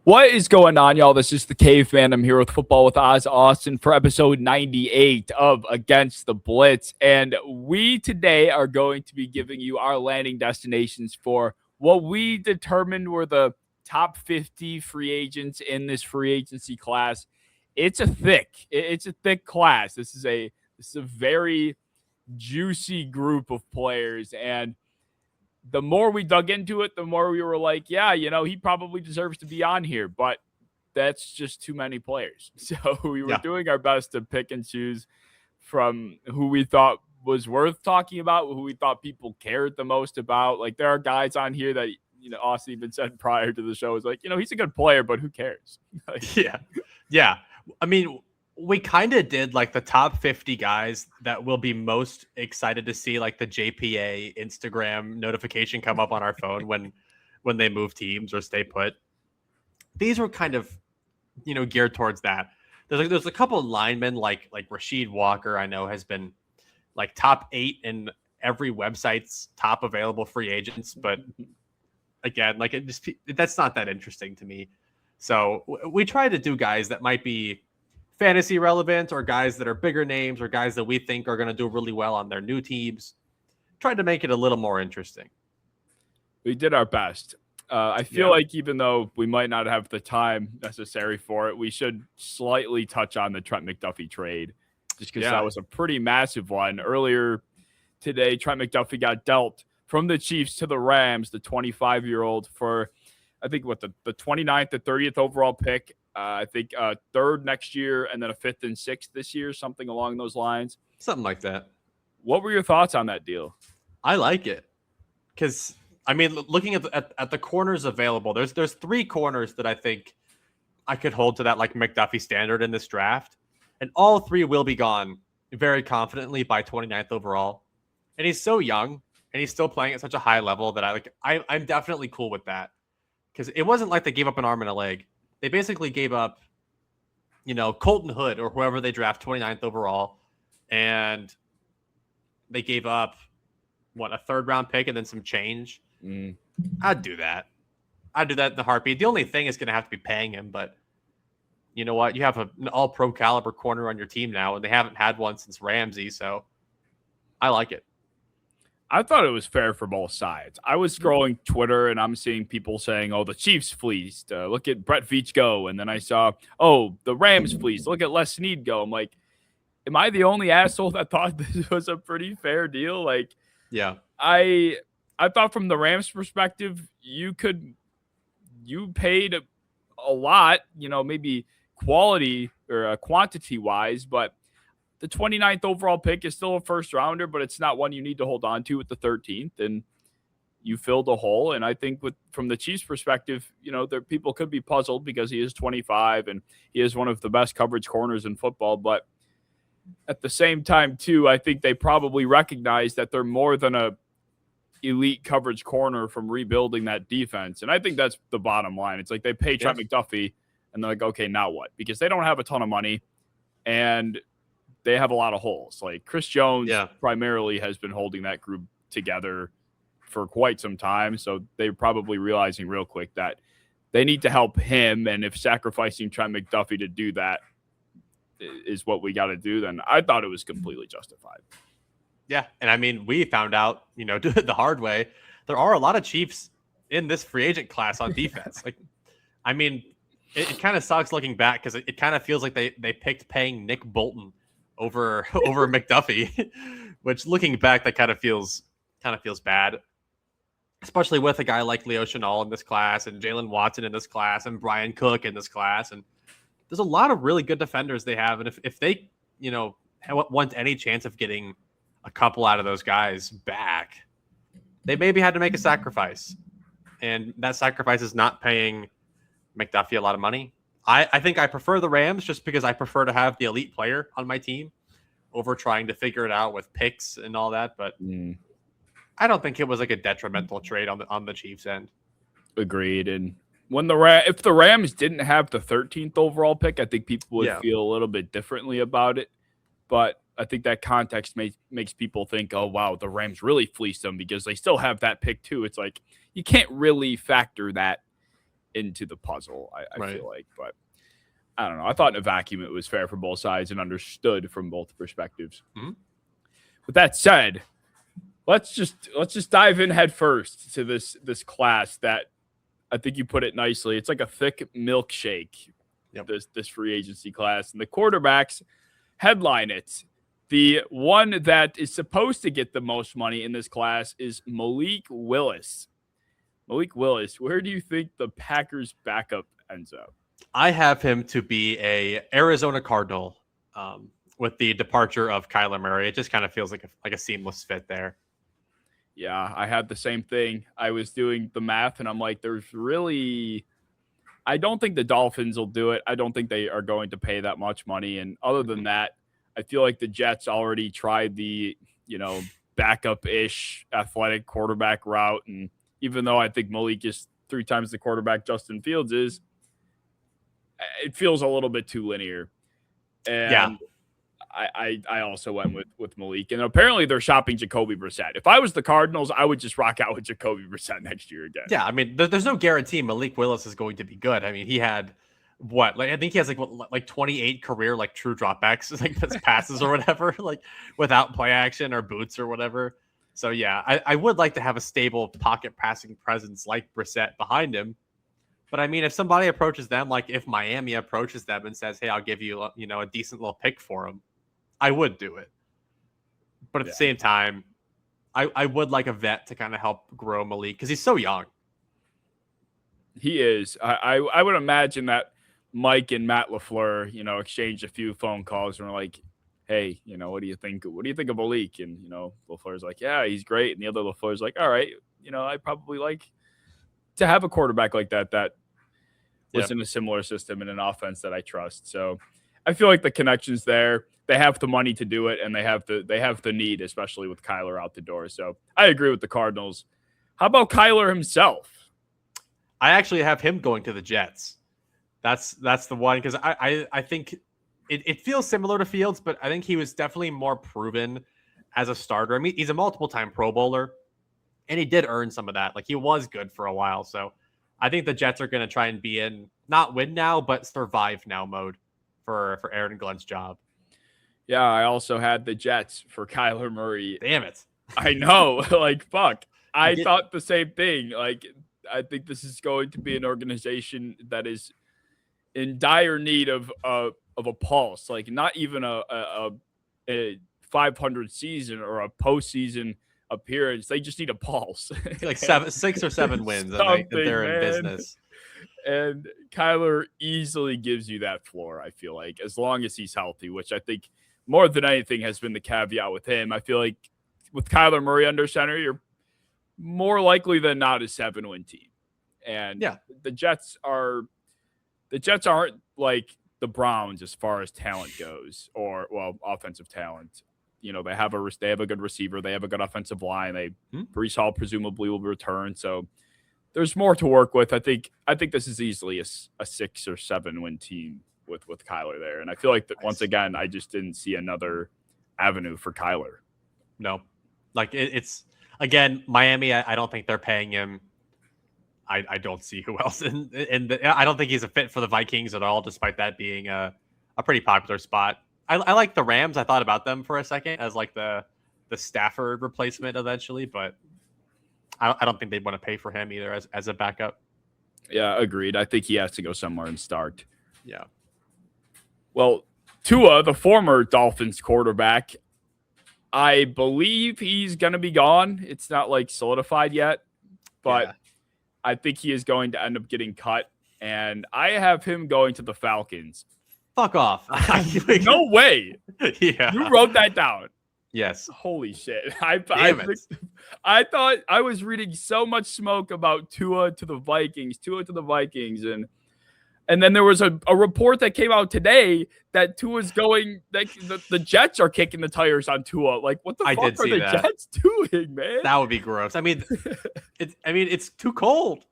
What is going on, y'all? This is the Caveman. I'm here with Football with Oz Austin for episode 98 of Against the Blitz. And we today are going to be giving you our landing destinations for what we determined were the top 50 free agents in this free agency class. It's a thick class. This is a very juicy group of players, and the more we dug into it, the more we were like, yeah, he probably deserves to be on here, but that's just too many players. So we were Yeah. doing our best to pick and choose from who we thought was worth talking about, who we thought people cared the most about. Like, there are guys on here that, Austin even said prior to the show, is like, he's a good player, but who cares? Like, Yeah. Yeah. I mean, we kind of did like the top 50 guys that will be most excited to see like the JPA Instagram notification come up on our phone when they move teams or stay put. These were kind of, geared towards that. There's a couple of linemen like Rashid Walker, I know has been like top 8 in every website's top available free agents, but again, like that's not that interesting to me. So we try to do guys that might be fantasy relevant or guys that are bigger names or guys that we think are going to do really well on their new teams. Tried to make it a little more interesting. we did our best. I feel Yeah. like even though we might not have the time necessary for it, we should slightly touch on the Trent McDuffie trade, just because that was a pretty massive one. Earlier today, Trent McDuffie got dealt from the Chiefs to the Rams, the 25-year-old, for, I think, the 29th, the 30th overall pick. I think third next year, and then a fifth and sixth this year, something along those lines. Something like that. What were your thoughts on that deal? I like it because I mean, looking at the corners available, there's 3 corners that I think I could hold to that like McDuffie standard in this draft, and all 3 will be gone very confidently by 29th overall. And he's so young, and he's still playing at such a high level that I'm definitely cool with that, because it wasn't like they gave up an arm and a leg. They basically gave up, Colton Hood or whoever they draft 29th overall, and they gave up a 3rd round pick and then some change. I'd do that. I'd do that in the heartbeat. The only thing is going to have to be paying him, but you know what? You have an all-pro caliber corner on your team now, and they haven't had one since Ramsey, so I like it. I thought it was fair for both sides. I was scrolling Twitter and I'm seeing people saying, "Oh, the Chiefs fleeced. Look at Brett Veach go." And then I saw, "Oh, the Rams fleeced. Look at Les Snead go." I'm like, am I the only asshole that thought this was a pretty fair deal? Like, Yeah. I thought from the Rams' perspective, you paid a lot, maybe quality or quantity wise, but the 29th overall pick is still a first rounder, but it's not one you need to hold on to with the 13th. And you filled a hole. And I think from the Chiefs' perspective, there people could be puzzled because he is 25 and he is one of the best coverage corners in football. But at the same time, too, I think they probably recognize that they're more than a elite coverage corner from rebuilding that defense. And I think that's the bottom line. It's like they pay Trent McDuffie and they're like, okay, now what? Because they don't have a ton of money and they have a lot of holes. Like Chris Jones primarily has been holding that group together for quite some time. So they're probably realizing real quick that they need to help him. And if sacrificing Trent McDuffie to do that is what we got to do, then I thought it was completely justified. Yeah. And I mean, we found out, the hard way, there are a lot of Chiefs in this free agent class on defense. Like, I mean, it kind of sucks looking back because it kind of feels like they picked paying Nick Bolton over McDuffie, which looking back, that kind of feels bad, especially with a guy like Leo Chenal in this class and Jalen Watson in this class and Brian Cook in this class. And there's a lot of really good defenders they have. And if they, want any chance of getting a couple out of those guys back, they maybe had to make a sacrifice. And that sacrifice is not paying McDuffie a lot of money. I think I prefer the Rams just because I prefer to have the elite player on my team over trying to figure it out with picks and all that. But I don't think it was like a detrimental trade on the Chiefs end. Agreed. And when if the Rams didn't have the 13th overall pick, I think people would feel a little bit differently about it. But I think that context makes people think, oh, wow, the Rams really fleeced them because they still have that pick too. It's like you can't really factor that into the puzzle. I Right. feel like, but I don't know. I thought in a vacuum it was fair for both sides and understood from both perspectives. Mhm. With that said, let's just dive in head first to this class that I think you put it nicely. It's like a thick milkshake. Yep. This free agency class, and the quarterbacks headline it. The one that is supposed to get the most money in this class is Malik Willis. Malik Willis, where do you think the Packers backup ends up? I have him to be a Arizona Cardinal with the departure of Kyler Murray. It just kind of feels like a seamless fit there. Yeah, I had the same thing. I was doing the math, and I'm like, I don't think the Dolphins will do it. I don't think they are going to pay that much money. And other than that, I feel like the Jets already tried the, backup-ish athletic quarterback route. And even though I think Malik is 3 times the quarterback Justin Fields is, it feels a little bit too linear. And Yeah. I also went with Malik. And apparently they're shopping Jacoby Brissett. If I was the Cardinals, I would just rock out with Jacoby Brissett next year again. Yeah, I mean, there's no guarantee Malik Willis is going to be good. I mean, he had I think he has like 28 career true dropbacks, like passes or whatever, like without play action or boots or whatever. So yeah, I would like to have a stable pocket passing presence like Brissett behind him. But I mean, if somebody approaches them, like if Miami approaches them and says, "Hey, I'll give you a decent little pick for him," I would do it. But at the same time, I would like a vet to kind of help grow Malik because he's so young. He is. I would imagine that Mike and Matt LaFleur, exchanged a few phone calls and were like, "Hey, what do you think? What do you think of Malik?" And LaFleur's like, "Yeah, he's great." And the other LaFleur's like, "All right, I probably like to have a quarterback like that was in a similar system and an offense that I trust." So I feel like the connection's there. They have the money to do it, and they have the need, especially with Kyler out the door. So I agree with the Cardinals. How about Kyler himself? I actually have him going to the Jets. That's the one because I think it feels similar to Fields, but I think he was definitely more proven as a starter. I mean, he's a multiple-time Pro Bowler, and he did earn some of that. Like he was good for a while. So I think the Jets are going to try and be in not win now, but survive now mode for Aaron Glenn's job. Yeah, I also had the Jets for Kyler Murray. Damn it. I know. Fuck. I thought the same thing. I think this is going to be an organization that is in dire need of a pulse. Not even a 500 season or a postseason appearance. They just need a pulse. Like 6 or 7 wins and they're in business. And Kyler easily gives you that floor, I feel like, as long as he's healthy, which I think more than anything has been the caveat with him. I feel like with Kyler Murray under center, you're more likely than not a 7-win team. And the Jets aren't like the Browns as far as talent goes, or offensive talent. They have a good receiver, they have a good offensive line. Breece Hall presumably will return, so there's more to work with. I think this is easily a 6 or 7 win team with Kyler there, and I feel like that once again, I just didn't see another avenue for Kyler. No, it's again Miami. I don't think they're paying him. I don't see who else I don't think he's a fit for the Vikings at all, despite that being a pretty popular spot. I like the Rams. I thought about them for a second as like the Stafford replacement eventually, but I don't think they'd want to pay for him either as a backup. Yeah, agreed. I think he has to go somewhere and start. Yeah. Well, Tua, the former Dolphins quarterback, I believe he's going to be gone. It's not solidified yet, but I think he is going to end up getting cut. And I have him going to the Falcons. Fuck off. No way. Yeah. You wrote that down. Yes. Holy shit. I thought I was reading so much smoke about Tua to the Vikings. And then there was a report that came out today that Tua's going, the Jets are kicking the tires on Tua. What the fuck are the Jets doing, man? That would be gross. I mean, it's too cold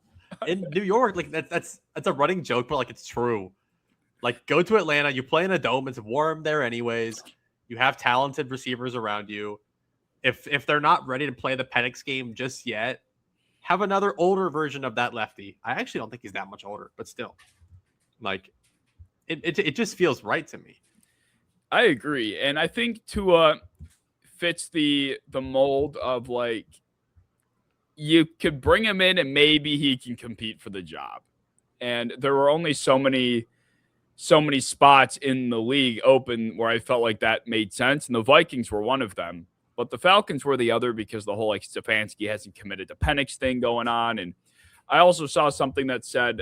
in New York. That's a running joke, but it's true. Go to Atlanta. You play in a dome. It's warm there anyways. You have talented receivers around you. If they're not ready to play the Penix game just yet, have another older version of that lefty. I actually don't think he's that much older, but still, like it just feels right to me. I agree, and I think Tua fits the mold of like you could bring him in and maybe he can compete for the job. And there were only so many spots in the league open where I felt like that made sense, and the Vikings were one of them. But the Falcons were the other because the whole like Stefanski hasn't committed to Penix thing going on. And I also saw something that said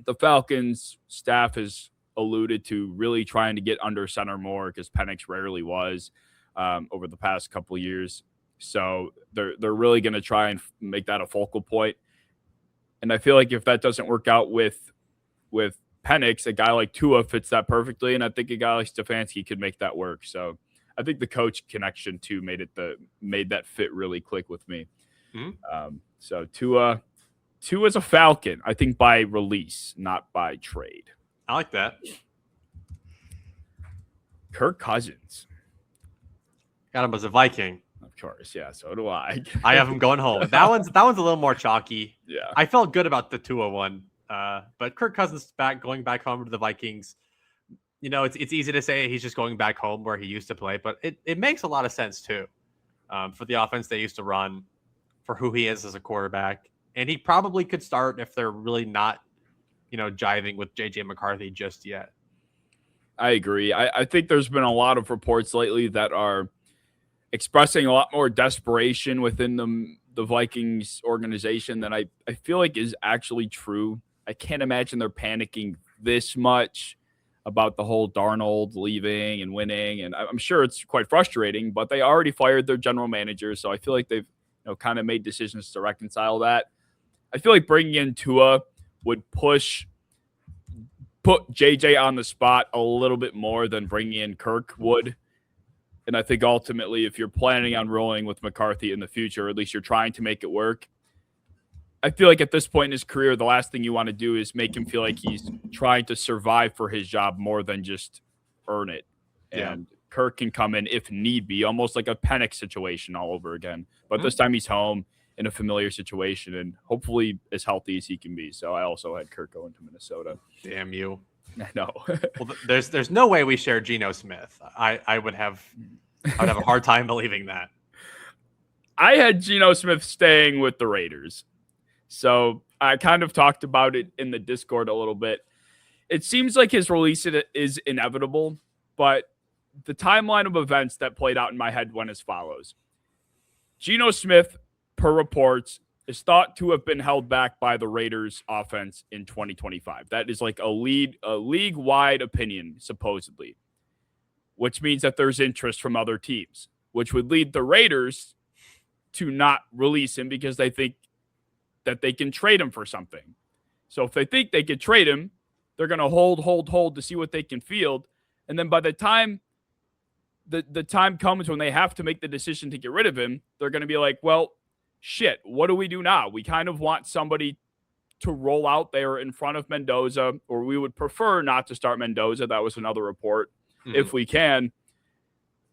the Falcons staff has alluded to really trying to get under center more because Penix rarely was over the past couple of years. So they're really going to try and make that a focal point. And I feel like if that doesn't work out with Penix, a guy like Tua fits that perfectly, and I think a guy like Stefanski could make that work. So I think the coach connection too made that fit really click with me. Mm-hmm. So Tua's a Falcon, I think by release, not by trade. I like that. Kirk Cousins. Got him as a Viking. Of course, yeah. So do I. I have him going home. That one's a little more chalky. Yeah. I felt good about the Tua one. But Kirk Cousins going back home to the Vikings. You know, it's easy to say he's just going back home where he used to play, but it makes a lot of sense too. For the offense they used to run, for who he is as a quarterback. And he probably could start if they're really not, jiving with JJ McCarthy just yet. I agree. I think there's been a lot of reports lately that are expressing a lot more desperation within the Vikings organization than I feel like is actually true. I can't imagine they're panicking this much about the whole Darnold leaving and winning. And I'm sure it's quite frustrating, but they already fired their general manager. So I feel like they've kind of made decisions to reconcile that. I feel like bringing in Tua would put JJ on the spot a little bit more than bringing in Kirk would. And I think ultimately, if you're planning on rolling with McCarthy in the future, or at least you're trying to make it work, I feel like at this point in his career, the last thing you want to do is make him feel like he's trying to survive for his job more than just earn it. Yeah. And Kirk can come in if need be, almost like a Penix situation all over again. But this time he's home in a familiar situation and hopefully as healthy as he can be. So I also had Kirk going to Minnesota. Damn you. I know. Well, there's no way we share Geno Smith. I would have a hard time believing that. I had Geno Smith staying with the Raiders. So I kind of talked about it in the Discord a little bit. It seems like his release is inevitable, but the timeline of events that played out in my head went as follows. Geno Smith, per reports, is thought to have been held back by the Raiders offense in 2025. That is like a league-wide opinion, supposedly, which means that there's interest from other teams, which would lead the Raiders to not release him because they think that they can trade him for something. So if they think they could trade him, they're going to hold to see what they can field. And then by the time the time comes when they have to make the decision to get rid of him, they're going to be like, well, shit, what do we do now? We kind of want somebody to roll out there in front of Mendoza, or we would prefer not to start Mendoza. That was another report, if we can.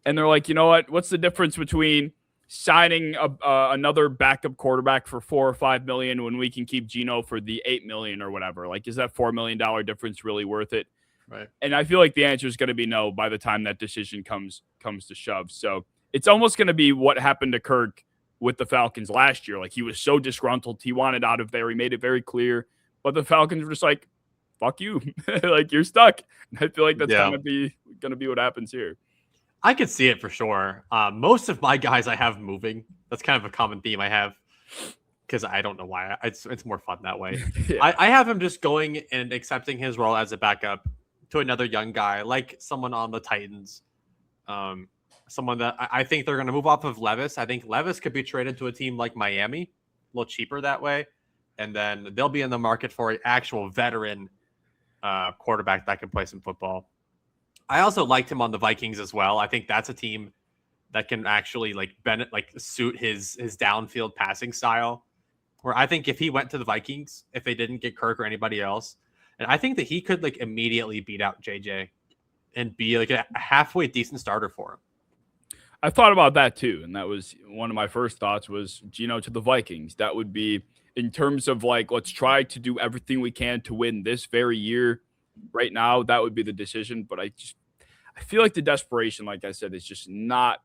And they're like, you know what? What's the difference between signing another backup quarterback for $4 or $5 million when we can keep Geno for the $8 million or whatever? Like, is that $4 million difference really worth it? Right. And I feel like the answer is going to be no by the time that decision comes to shove. So it's almost going to be what happened to Kirk with the Falcons last year. Like, he was so disgruntled. He wanted out of there. He made it very clear. But the Falcons were just like, fuck you. Like, you're stuck. And I feel like that's going to be what happens here. I could see it for sure. Most of my guys I have moving. That's kind of a common theme I have because I don't know why. It's more fun that way. Yeah. I have him just going and accepting his role as a backup to another young guy, like someone on the Titans. Someone that I think they're going to move off of Levis. I think Levis could be traded to a team like Miami, a little cheaper that way. And then they'll be in the market for an actual veteran quarterback that can play some football. I also liked him on the Vikings as well. I think that's a team that can actually suit his downfield passing style. Where I think if he went to the Vikings, if they didn't get Kirk or anybody else, and I think that he could immediately beat out JJ and be like a halfway decent starter for him. I thought about that too, and that was one of my first thoughts was Geno to the Vikings. That would be in terms of like let's try to do everything we can to win this very year. Right now, that would be the decision, but I feel like the desperation, like I said, is just not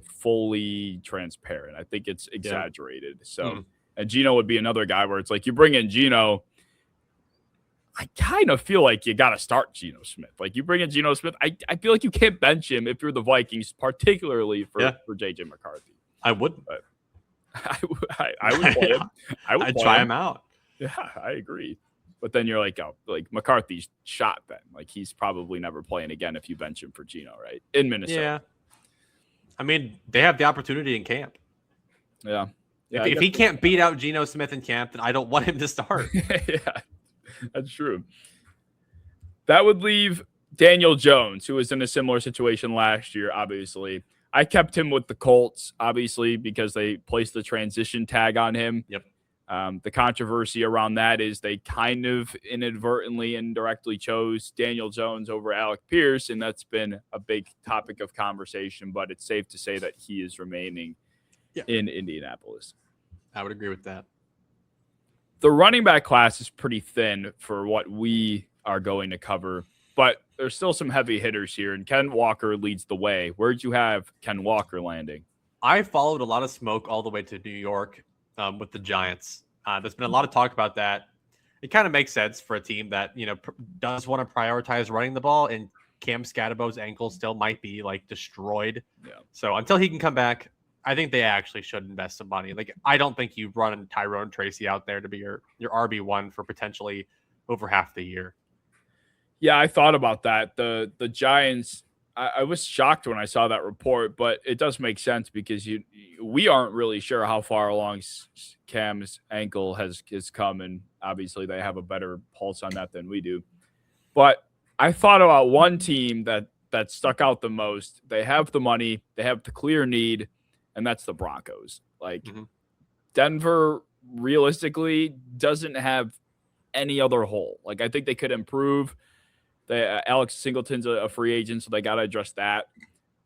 fully transparent. I think it's exaggerated. So, and Geno would be another guy where it's like you bring in Geno. I kind of feel like you got to start Geno Smith. Like you bring in Geno Smith, I feel like you can't bench him if you're the Vikings, particularly for JJ McCarthy. I wouldn't. But I would play him. I'd try him out. Yeah, I agree. But then you're like, oh, like McCarthy's shot then. Like he's probably never playing again if you bench him for Geno, right? In Minnesota. Yeah. I mean, they have the opportunity in camp. Yeah. If he can't beat out Geno Smith in camp, then I don't want him to start. Yeah. That's true. That would leave Daniel Jones, who was in a similar situation last year, obviously. I kept him with the Colts, obviously, because they placed the transition tag on him. Yep. The controversy around that is they kind of inadvertently, indirectly chose Daniel Jones over Alec Pierce, and that's been a big topic of conversation, but it's safe to say that he is remaining in Indianapolis. I would agree with that. The running back class is pretty thin for what we are going to cover, but there's still some heavy hitters here, and Ken Walker leads the way. Where'd you have Ken Walker landing? I followed a lot of smoke all the way to New York with the Giants. There's been a lot of talk about that. It kind of makes sense for a team that, does want to prioritize running the ball, and Cam Scatterbo's ankle still might be like destroyed. Yeah. So until he can come back, I think they actually should invest some money. Like, I don't think you run Tyrone Tracy out there to be your RB1 for potentially over half the year. Yeah, I thought about that. The Giants, I was shocked when I saw that report, but it does make sense because we aren't really sure how far along Cam's ankle has come, and obviously they have a better pulse on that than we do. But I thought about one team that stuck out the most. They have the money, they have the clear need, and that's the Broncos. Like Denver realistically doesn't have any other hole. Like I think they could improve. Alex Singleton's a free agent, so they got to address that.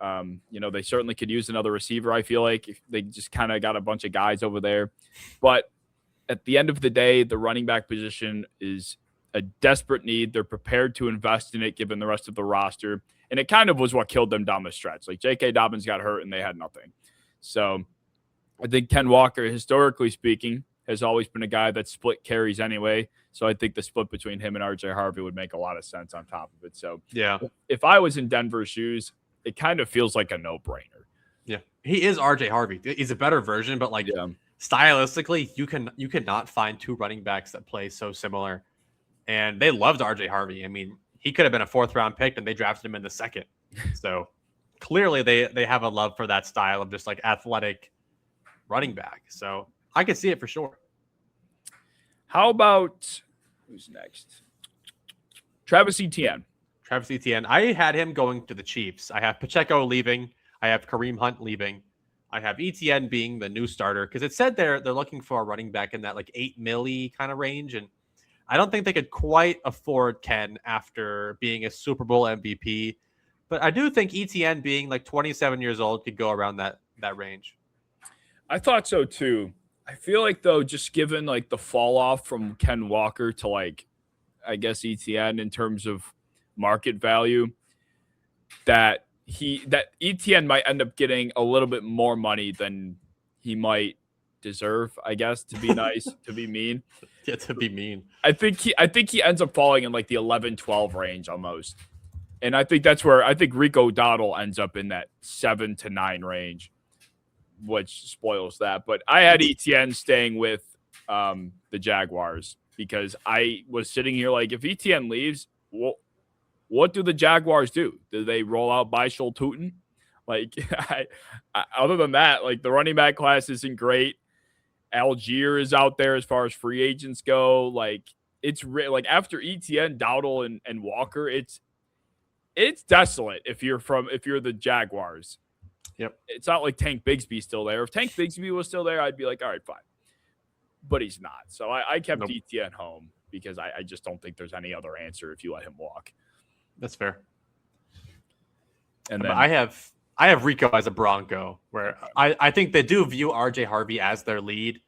They certainly could use another receiver. I feel like if they just kind of got a bunch of guys over there. But at the end of the day, the running back position is a desperate need. They're prepared to invest in it given the rest of the roster. And it kind of was what killed them down the stretch. Like J.K. Dobbins got hurt and they had nothing. So I think Ken Walker, historically speaking, has always been a guy that split carries anyway. So I think the split between him and RJ Harvey would make a lot of sense on top of it. So yeah, if I was in Denver's shoes, it kind of feels like a no-brainer. Yeah, he is RJ Harvey. He's a better version, but stylistically, you cannot find two running backs that play so similar. And they loved RJ Harvey. I mean, he could have been a 4th-round pick, and they drafted him in the 2nd. So clearly they have a love for that style of just like athletic running back. So I could see it for sure. How about who's next? Travis Etienne. Travis Etienne. I had him going to the Chiefs. I have Pacheco leaving. I have Kareem Hunt leaving. I have Etienne being the new starter because it said they're looking for a running back in that like $8 million kind of range, and I don't think they could quite afford Ken after being a Super Bowl MVP. But I do think Etienne being like 27 years old could go around that range. I thought so too. I feel like though, just given like the fall off from Ken Walker to like, I guess Etienne in terms of market value, that Etienne might end up getting a little bit more money than he might deserve, I guess, to be nice, to be mean. Yeah, to be mean. I think he ends up falling in like the 11-12 range almost. And I think that's where I think Rico Dowdle ends up in that 7 to 9 range, which spoils that. But I had Etienne staying with the Jaguars because I was sitting here like, if Etienne leaves, what do the Jaguars do? Do they roll out Bishol Tootin? Like, other than that, like the running back class isn't great. Algier is out there as far as free agents go. Like, it's like after Etienne, Dowdle, and Walker, it's desolate if you're the Jaguars. Yep. It's not like Tank Bigsby's still there. If Tank Bigsby was still there, I'd be like, all right, fine. But he's not. So I kept Etienne home because I just don't think there's any other answer if you let him walk. That's fair. And then I have I have Rico as a Bronco, where I think they do view RJ Harvey as their lead,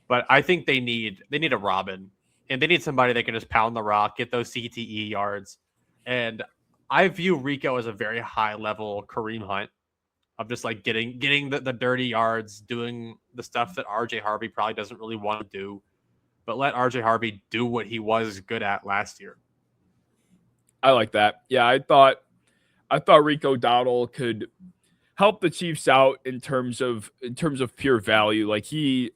but I think they need a Robin, and they need somebody that can just pound the rock, get those CTE yards, and I view Rico as a very high level Kareem Hunt of just like getting the dirty yards, doing the stuff that RJ Harvey probably doesn't really want to do, but let RJ Harvey do what he was good at last year. I like that. Yeah, I thought Rico Dowdle could help the Chiefs out in terms of pure value. Like, he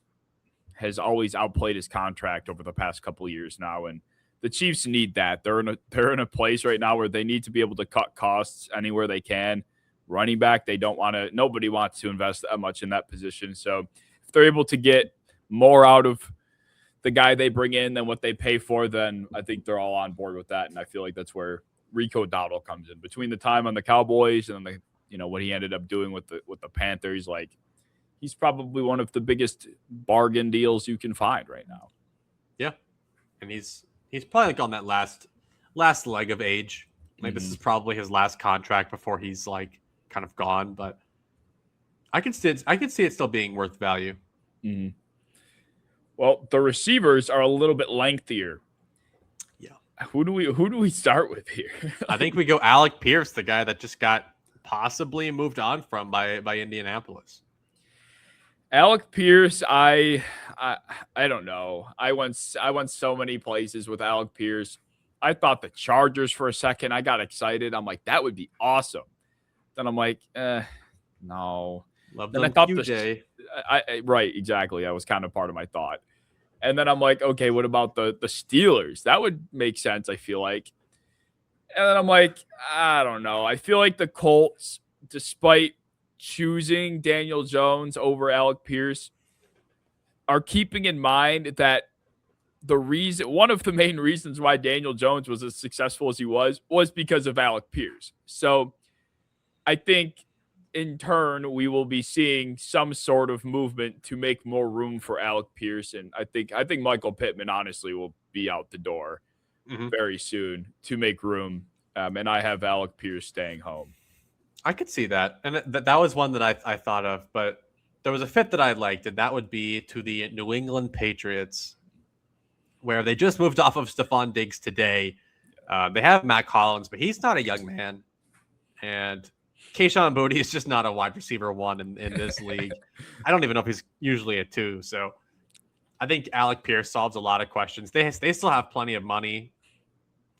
has always outplayed his contract over the past couple of years now, and the Chiefs need that. They're in a place right now where they need to be able to cut costs anywhere they can. Running back, nobody wants to invest that much in that position. So if they're able to get more out of the guy they bring in than what they pay for, then I think they're all on board with that. And I feel like that's where Rico Dowdle comes in. Between the time on the Cowboys and what he ended up doing with the Panthers, like, he's probably one of the biggest bargain deals you can find right now. Yeah. And he's probably like on that last leg of age. Like, this is probably his last contract before he's like kind of gone, but I can see it still being worth value. Mm-hmm. Well, the receivers are a little bit lengthier. Yeah. Who do we start with here? I think we go Alec Pierce, the guy that just got possibly moved on from by Indianapolis. Alec Pierce, I don't know. I went so many places with Alec Pierce. I thought the Chargers for a second. I got excited. I'm like, that would be awesome. Then I'm like, no. Love then them I thought QJ. Right, exactly. That was kind of part of my thought. And then I'm like, okay, what about the Steelers? That would make sense, I feel like. And then I'm like, I don't know. I feel like the Colts, despite choosing Daniel Jones over Alec Pierce, are keeping in mind that one of the main reasons why Daniel Jones was as successful as he was because of Alec Pierce. So I think in turn, we will be seeing some sort of movement to make more room for Alec Pierce. And I think Michael Pittman, honestly, will be out the door very soon to make room. And I have Alec Pierce staying home. I could see that. And that was one that I thought of, but there was a fit that I liked, and that would be to the New England Patriots, where they just moved off of Stephon Diggs today. They have Matt Collins, but he's not a young man. And Kayshon Boutte is just not a wide receiver one in this league. I don't even know if he's usually a 2. So I think Alec Pierce solves a lot of questions. They still have plenty of money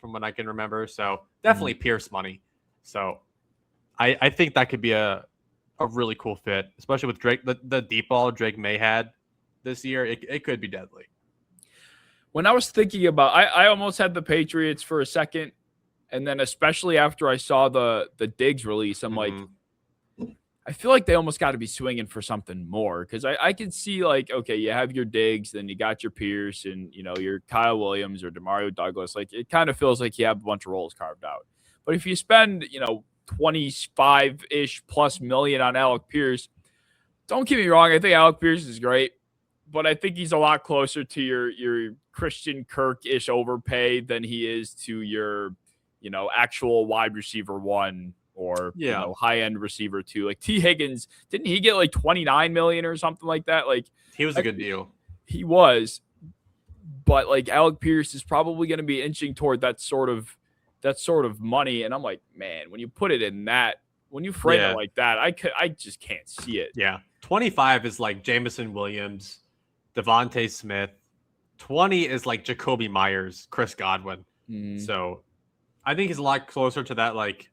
from what I can remember. So definitely Pierce money. So I think that could be a really cool fit, especially with Drake, the deep ball Drake May had this year. It could be deadly. When I was thinking about, I almost had the Patriots for a second. And then especially after I saw the Diggs release, I'm like, I feel like they almost got to be swinging for something more. Because I can see, like, okay, you have your Diggs, then you got your Pierce and, your Kyle Williams or DeMario Douglas. Like, it kind of feels like you have a bunch of roles carved out. But if you spend, 25-ish plus million on Alec Pierce, don't get me wrong, I think Alec Pierce is great. But I think he's a lot closer to your Christian Kirk-ish overpay than he is to your actual wide receiver 1 or high-end receiver 2. Like T. Higgins, didn't he get like $29 million or something like that? Like, he was a good deal. He was, but like Alec Pierce is probably going to be inching toward that sort of money. And I'm like, man, when you put it in that, when you frame it like that, I just can't see it. Yeah, 25 is like Jameson Williams, Devontae Smith. 20 is like Jacoby Myers, Chris Godwin. So I think he's a lot closer to that, like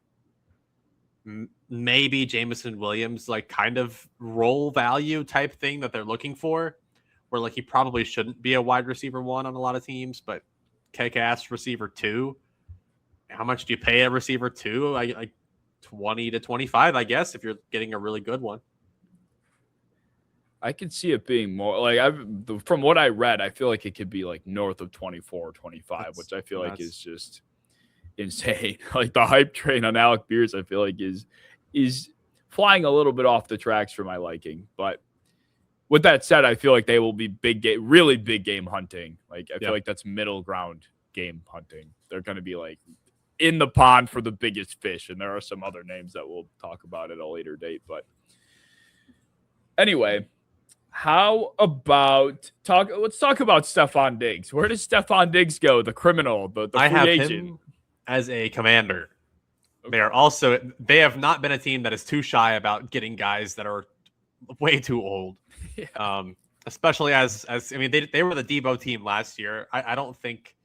maybe Jameson Williams, like kind of role value type thing that they're looking for, where like he probably shouldn't be a wide receiver 1 on a lot of teams, but kick-ass receiver 2. How much do you pay a receiver 2? Like 20 to 25, I guess, if you're getting a really good one. I could see it being more like from what I read, I feel like it could be like north of 24 or 25, which I feel like is just insane. Like the hype train on Alec Pierce, I feel like is flying a little bit off the tracks for my liking. But with that said, I feel like they will be really big game hunting. Like I feel like that's middle ground game hunting. They're going to be like in the pond for the biggest fish. And there are some other names that we'll talk about at a later date. But anyway, how about let's talk about Stephon Diggs. Where does Stephon Diggs go? The criminal, the I free have agent. him as a Commander. Okay. They have not been a team that is too shy about getting guys that are way too old. Yeah. Especially as I mean, they were the Debo team last year. I don't think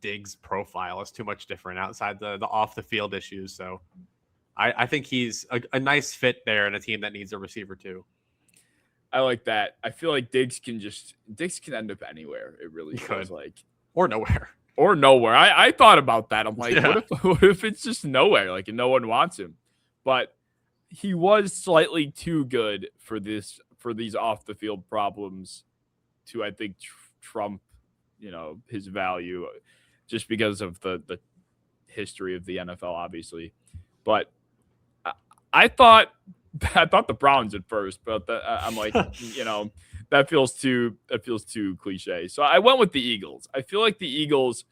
Diggs' profile is too much different outside the off the field issues. So I think he's a nice fit there in a team that needs a receiver too. I like that. I feel like Diggs can end up anywhere. It really feels like. Or nowhere. Or nowhere. I thought about that. I'm like, Yeah. what if it's just nowhere? Like, and no one wants him. But he was slightly too good for these off the field problems to, I think, trump, his value, just because of the history of the NFL, obviously. But I thought the Browns at first, but I'm like, that feels too cliche. So I went with the Eagles. I feel like the Eagles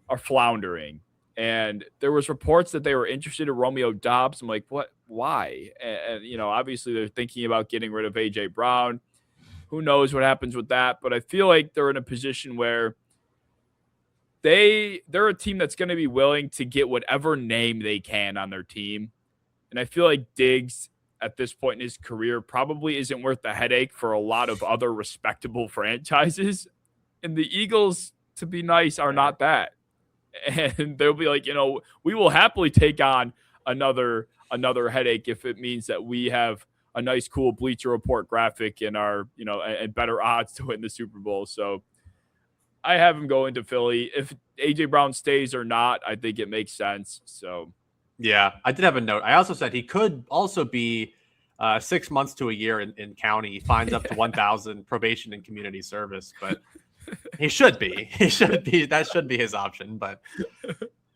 are floundering, and there was reports that they were interested in Romeo Doubs. I'm like, what? Why? And obviously they're thinking about getting rid of AJ Brown. Who knows what happens with that? But I feel like they're in a position where they're a team that's going to be willing to get whatever name they can on their team. And I feel like Diggs at this point in his career probably isn't worth the headache for a lot of other respectable franchises. And the Eagles, to be nice, are not that. And they'll be like, we will happily take on another headache if it means that we have a nice, cool Bleacher Report graphic in our, and better odds to win the Super Bowl. So I have him going to Philly. If AJ Brown stays or not, I think it makes sense. So yeah, I did have a note. I also said he could also be 6 months to a year in county, fines up to 1,000, probation and community service. But he should be. That should be his option. But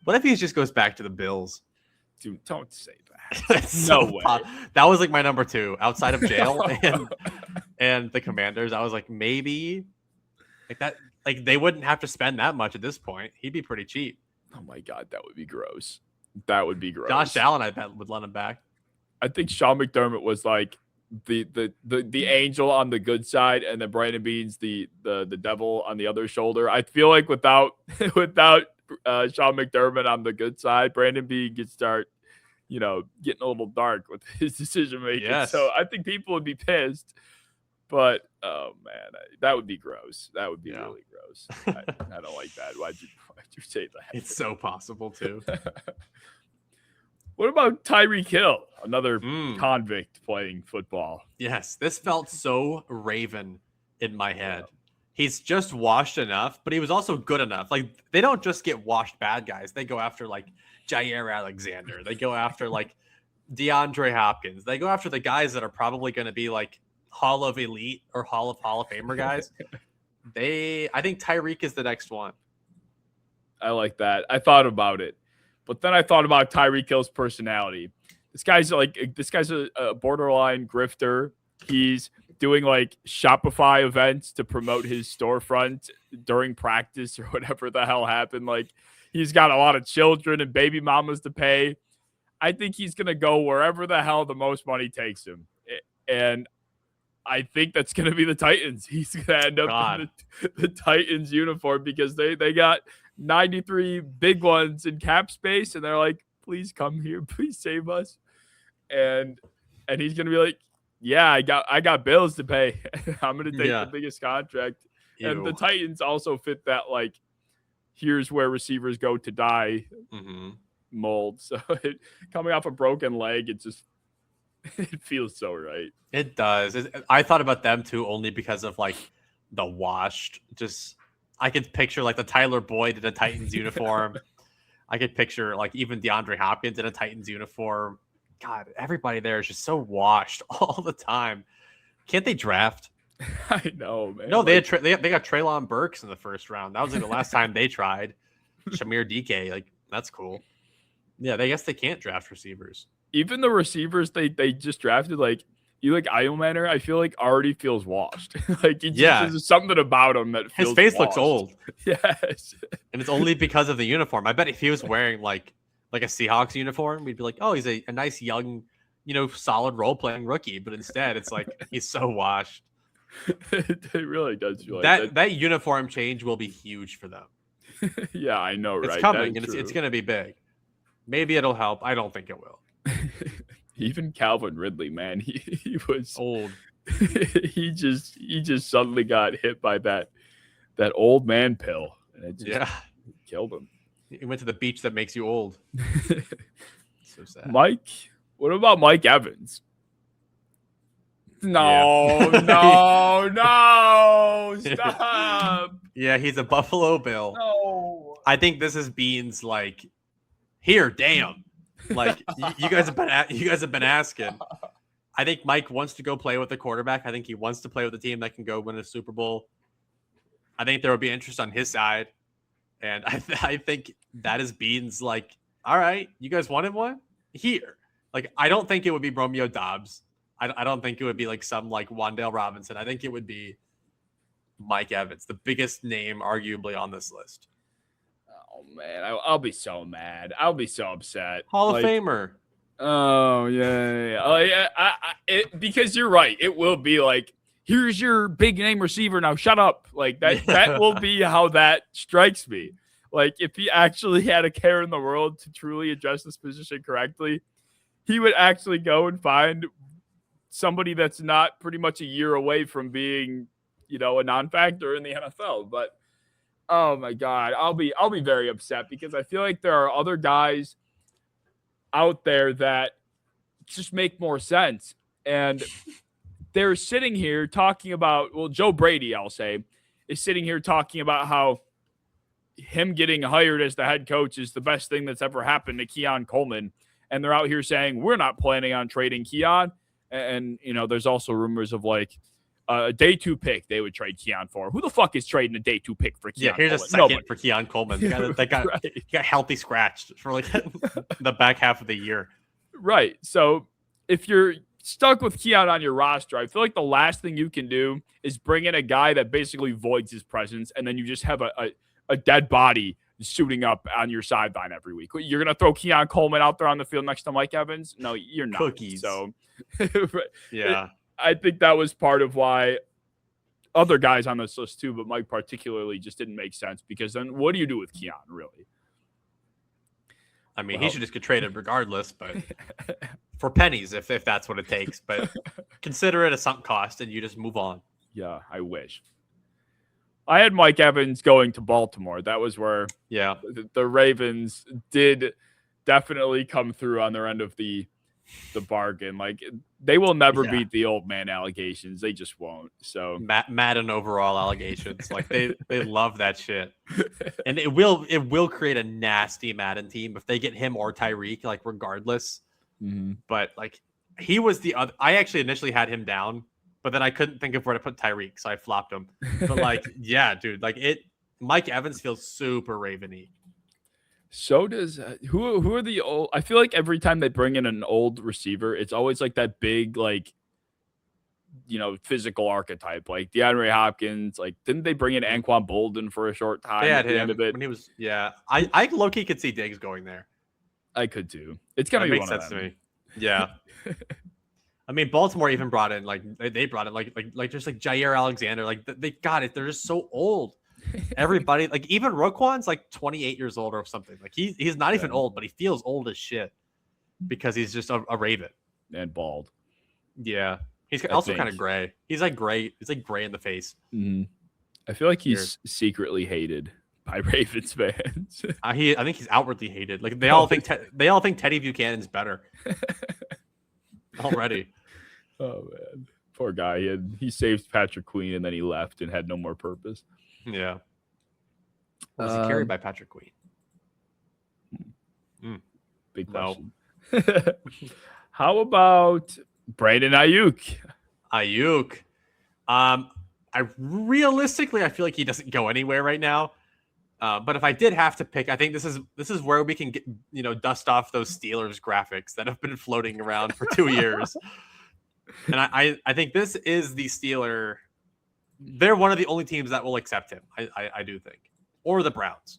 what if he just goes back to the Bills? Dude, don't say that. No way. That was like my number 2 outside of jail and the Commanders. I was like, maybe like that. Like they wouldn't have to spend that much at this point. He'd be pretty cheap. Oh my God, that would be gross. That would be gross. Josh Allen, I bet, would let him back. I think Sean McDermott was like the angel on the good side, and then Brandon Beane's the devil on the other shoulder. I feel like without Sean McDermott on the good side, Brandon Beane could start, getting a little dark with his decision making. Yes. So I think people would be pissed. But oh man, that would be gross. That would be really gross. I don't like that. Why'd you say that? It's so possible too. What about Tyreek Hill, another convict playing football? Yes, this felt so Raven in my head. He's just washed enough, but he was also good enough. Like they don't just get washed bad guys. They go after like Jair Alexander. They go after like DeAndre Hopkins. They go after the guys that are probably going to be like Hall of Elite or Hall of Famer guys. I think Tyreek is the next one. I like that. I thought about it, but then I thought about Tyreek Hill's personality. This guy's a borderline grifter. He's doing like Shopify events to promote his storefront during practice or whatever the hell happened. Like he's got a lot of children and baby mamas to pay. I think he's going to go wherever the hell the most money takes him. And I think that's going to be the Titans. He's going to end up in the Titans uniform because they got 93 big ones in cap space, and they're like, please come here, please save us. And he's going to be like, yeah, I got bills to pay. I'm going to take the biggest contract. Ew. And the Titans also fit that, like, here's where receivers go to die mold. So coming off a broken leg, it feels so right. It does. I thought about them too, only because of like the washed. Just I could picture like the Tyler Boyd in a Titans uniform. I could picture like even DeAndre Hopkins in a Titans uniform. God, everybody there is just so washed all the time. Can't they draft? I know, man. No, they got Treylon Burks in the first round. That was like the last time they tried. Shamir DK, like that's cool. Yeah, I guess they can't draft receivers. Even the receivers they just drafted, like Eli Eilmanor, I feel like already feels washed. Like there's something about him that feels his face washed. looks old. Yes, and it's only because of the uniform. I bet if he was wearing like a Seahawks uniform, we'd be like, oh, he's a nice young, solid role playing rookie. But instead, it's like he's so washed. It really does feel like that uniform change will be huge for them. Yeah, I know, right? It's coming, and it's going to be big. Maybe it'll help. I don't think it will. Even Calvin Ridley, man, he was old. he just suddenly got hit by that old man pill, and it just killed him. He went to the beach that makes you old. So sad. Mike, what about Mike Evans? No, stop. Yeah, he's a Buffalo Bill. No. I think this is Beans like, here, damn. Like you guys have been asking. I think Mike wants to go play with the quarterback. I think he wants to play with a team that can go win a Super Bowl. I think there will be interest on his side. And I think that is Beans like, all right, you guys wanted one? Here. Like, I don't think it would be Romeo Dobbs. I don't think it would be like some like Wan'Dale Robinson. I think it would be Mike Evans, the biggest name arguably on this list. Oh, man, I'll be so mad. I'll be so upset. Hall of Famer. Oh, yeah. Because you're right. It will be like, here's your big name receiver. Now shut up. Like that will be how that strikes me. Like if he actually had a care in the world to truly address this position correctly, he would actually go and find somebody that's not pretty much a year away from being, a non-factor in the NFL. But oh my God, I'll be very upset because I feel like there are other guys out there that just make more sense. And they're sitting here talking about, Joe Brady, I'll say, is sitting here talking about how him getting hired as the head coach is the best thing that's ever happened to Keon Coleman. And they're out here saying, we're not planning on trading Keon. And, there's also rumors of like a day 2 pick they would trade Keon for. Who the fuck is trading a day 2 pick for Keon Here's Coleman? a second for Keon Coleman. He got healthy scratched for like the back half of the year. Right. So if you're stuck with Keon on your roster, I feel like the last thing you can do is bring in a guy that basically voids his presence, and then you just have a dead body suiting up on your sideline every week. You're going to throw Keon Coleman out there on the field next to Mike Evans? No, you're not. Cookies. So, yeah. I think that was part of why other guys on this list too, but Mike particularly just didn't make sense because then what do you do with Keon, really? I mean, he should just get traded regardless, but for pennies, if that's what it takes. But consider it a sunk cost, and you just move on. Yeah, I wish. I had Mike Evans going to Baltimore. That was where the Ravens did definitely come through on their end of the bargain. Like they will never beat the old man allegations. They just won't. So Madden overall allegations. Like they love that shit. And it will create a nasty Madden team if they get him or Tyreek, like regardless. Mm-hmm. But like he was the other. I actually initially had him down, but then I couldn't think of where to put Tyreek, so I flopped him. But like, yeah, dude, like Mike Evans feels super Raven-y. So does who are the old? I feel like every time they bring in an old receiver, it's always like that big, like, physical archetype, like DeAndre Hopkins. Like, didn't they bring in Anquan Bolden for a short time? They had at the him end of it? when he was. Yeah, I low-key could see Diggs going there. I could too. It's gonna be makes one sense of them. to me. Yeah. I mean, Baltimore even brought in they brought in like just like Jair Alexander. Like they got it. They're just so old. Everybody, like even Roquan's like 28 years old or something. Like he's not even old, but he feels old as shit because he's just a Raven and bald. Yeah, he's also kind of gray. He's like gray. He's like gray in the face. Mm-hmm. I feel like he's secretly hated by Ravens fans. I think he's outwardly hated. Like they all think Teddy Buchanan's better already. Oh man, poor guy. He saved Patrick Queen and then he left and had no more purpose. Yeah. Was he carried by Patrick Queen? Big question. No. How about Brandon Ayuk? I feel like he doesn't go anywhere right now. But if I did have to pick, I think this is where we can get, dust off those Steelers graphics that have been floating around for 2 years. And I think this is the Steeler. They're one of the only teams that will accept him. I do think, or the Browns.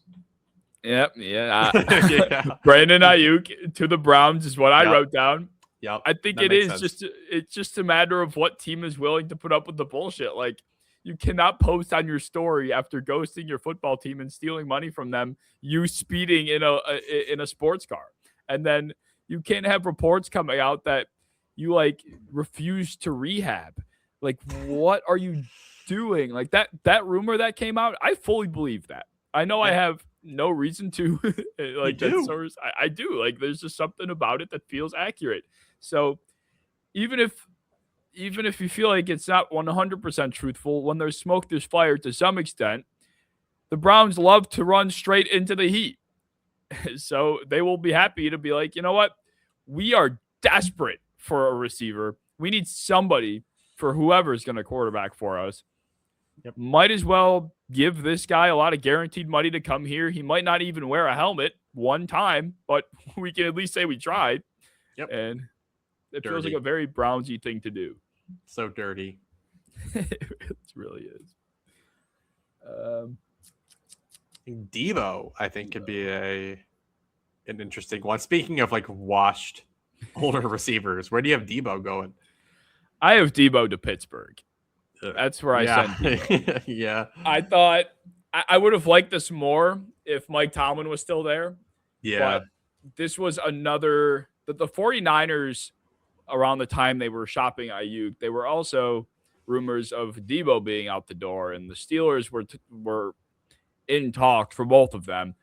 Yep. Yeah. Yeah. Brandon Ayuk to the Browns is what I Yep. wrote down. Yep. I think that it makes is sense. it's just a matter of what team is willing to put up with the bullshit. Like, you cannot post on your story after ghosting your football team and stealing money from them, you speeding in a sports car. And then you can't have reports coming out that you like refuse to rehab. Like, what are you doing? Like that rumor that came out, I fully believe that. I know I Yeah. have no reason to like that do. source. I do. Like, there's just something about it that feels accurate. So even if you feel like it's not 100% truthful, when there's smoke, there's fire to some extent. The Browns love to run straight into the heat. So they will be happy to be like, you know what? We are desperate for a receiver. We need somebody for whoever's going to quarterback for us. Yep. Might as well give this guy a lot of guaranteed money to come here. He might not even wear a helmet one time, but we can at least say we tried. Yep. And it feels Dirty. like a very Brownsy thing to do. So dirty. It really is. Debo, I think, could be an interesting one. Speaking of like washed older receivers, where do you have Debo going? I have Debo to Pittsburgh. That's where I sent Debo. Yeah. I thought I would have liked this more if Mike Tomlin was still there. Yeah. But this was another the 49ers around the time they were shopping Ayuk. They were also rumors of Debo being out the door, and the Steelers were in talks for both of them.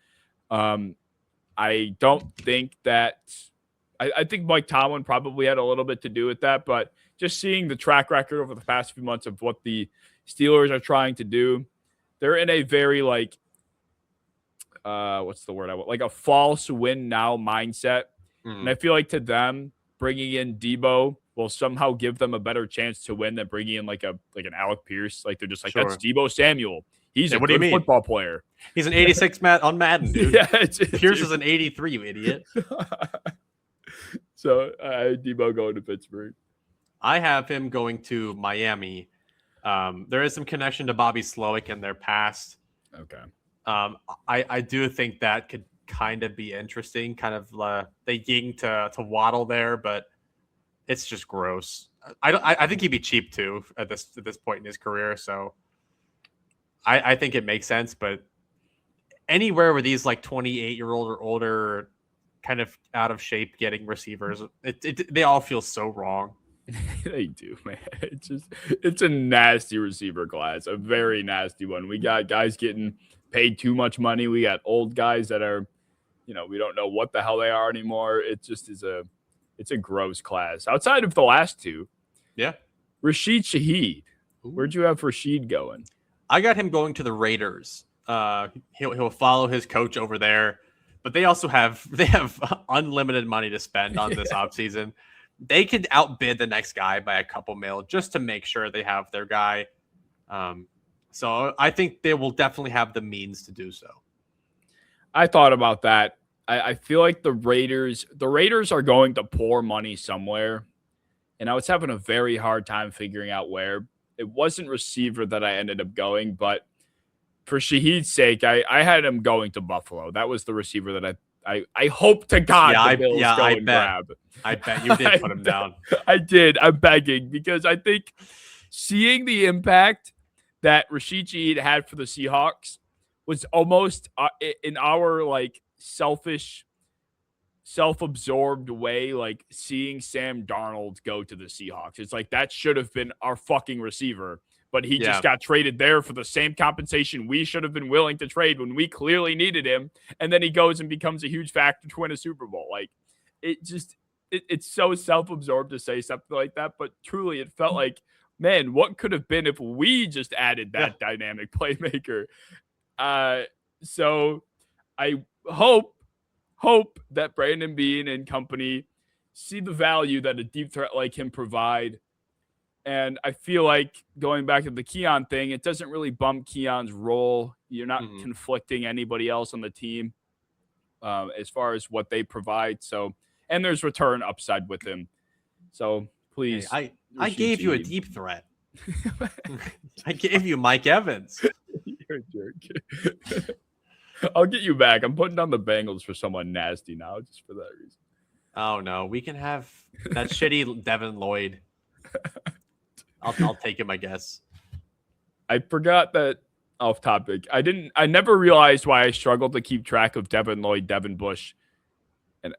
I don't think that I think Mike Tomlin probably had a little bit to do with that, but just seeing the track record over the past few months of what the Steelers are trying to do, they're in a very like what's the word I want? Like a false win now mindset. And I feel like to them, bringing in Debo will somehow give them a better chance to win than bringing in like an Alec Pierce. Like, they're just like, that's Debo Samuel. He's a good football player. He's an 86 on Madden, dude. Yeah, Pierce is an 83, you idiot. So Debo going to Pittsburgh. I have him going to Miami. There is some connection to Bobby Slowick in their past. Okay. I do think that could kind of be interesting. Kind of they ying to Waddle there, but it's just gross. I think he'd be cheap too at this point in his career. So I think it makes sense. But anywhere where these like 28-year-old or older, kind of out of shape getting receivers, they all feel so wrong. They do, man. It's a nasty receiver class, a very nasty one. We got guys getting paid too much money. We got old guys that are, we don't know what the hell they are anymore. It just is it's a gross class. Outside of the last two, yeah. Rashid Shaheed, where'd you have Rashid going? I got him going to the Raiders. He'll follow his coach over there, but they have unlimited money to spend on this offseason. They could outbid the next guy by a couple mil just to make sure they have their guy. So I think they will definitely have the means to do so. I thought about that. I feel like the Raiders are going to pour money somewhere. And I was having a very hard time figuring out where. It wasn't receiver that I ended up going, but for Shaheed's sake, I had him going to Buffalo. That was the receiver that I hope to God the Bills go and grab. I bet you did put him down. I did. I'm begging because I think seeing the impact that Rashid Shaheed had for the Seahawks was almost in our like self-absorbed way, like seeing Sam Darnold go to the Seahawks. It's like that should have been our fucking receiver, but he just got traded there for the same compensation we should have been willing to trade when we clearly needed him. And then he goes and becomes a huge factor to win a Super Bowl. Like, it's so self-absorbed to say something like that, but truly it felt like, man, what could have been if we just added that dynamic playmaker? So I hope that Brandon Beane and company see the value that a deep threat like him provide. And I feel like going back to the Keon thing, it doesn't really bump Keon's role. You're not conflicting anybody else on the team as far as what they provide. So, and there's return upside with him. So Please. I gave you a deep threat. I gave you Mike Evans. You're a jerk. I'll get you back. I'm putting down the Bengals for someone nasty now, just for that reason. Oh no, we can have that shitty Devin Lloyd. I'll take him, I guess. I forgot that off topic. I never realized why I struggled to keep track of Devin Lloyd, Devin Bush,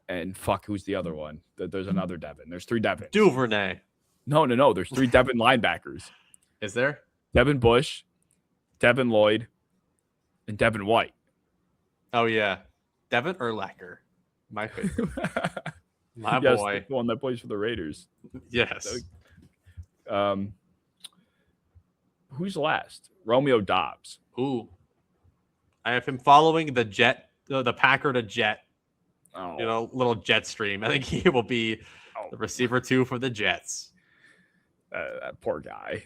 and fuck, who's the other one? There's another Devin. There's 3 Devins. Duvernay. No. There's 3 Devin linebackers. Is there? Devin Bush, Devin Lloyd, and Devin White. Oh yeah, Devin Urlacher, my favorite. My yes, boy, the one that plays for the Raiders. Yes. Who's last? Romeo Dobbs. Ooh, I have him following the Packer to Jet. Oh. Little jet stream. I think he will be the receiver 2 for the Jets. That poor guy.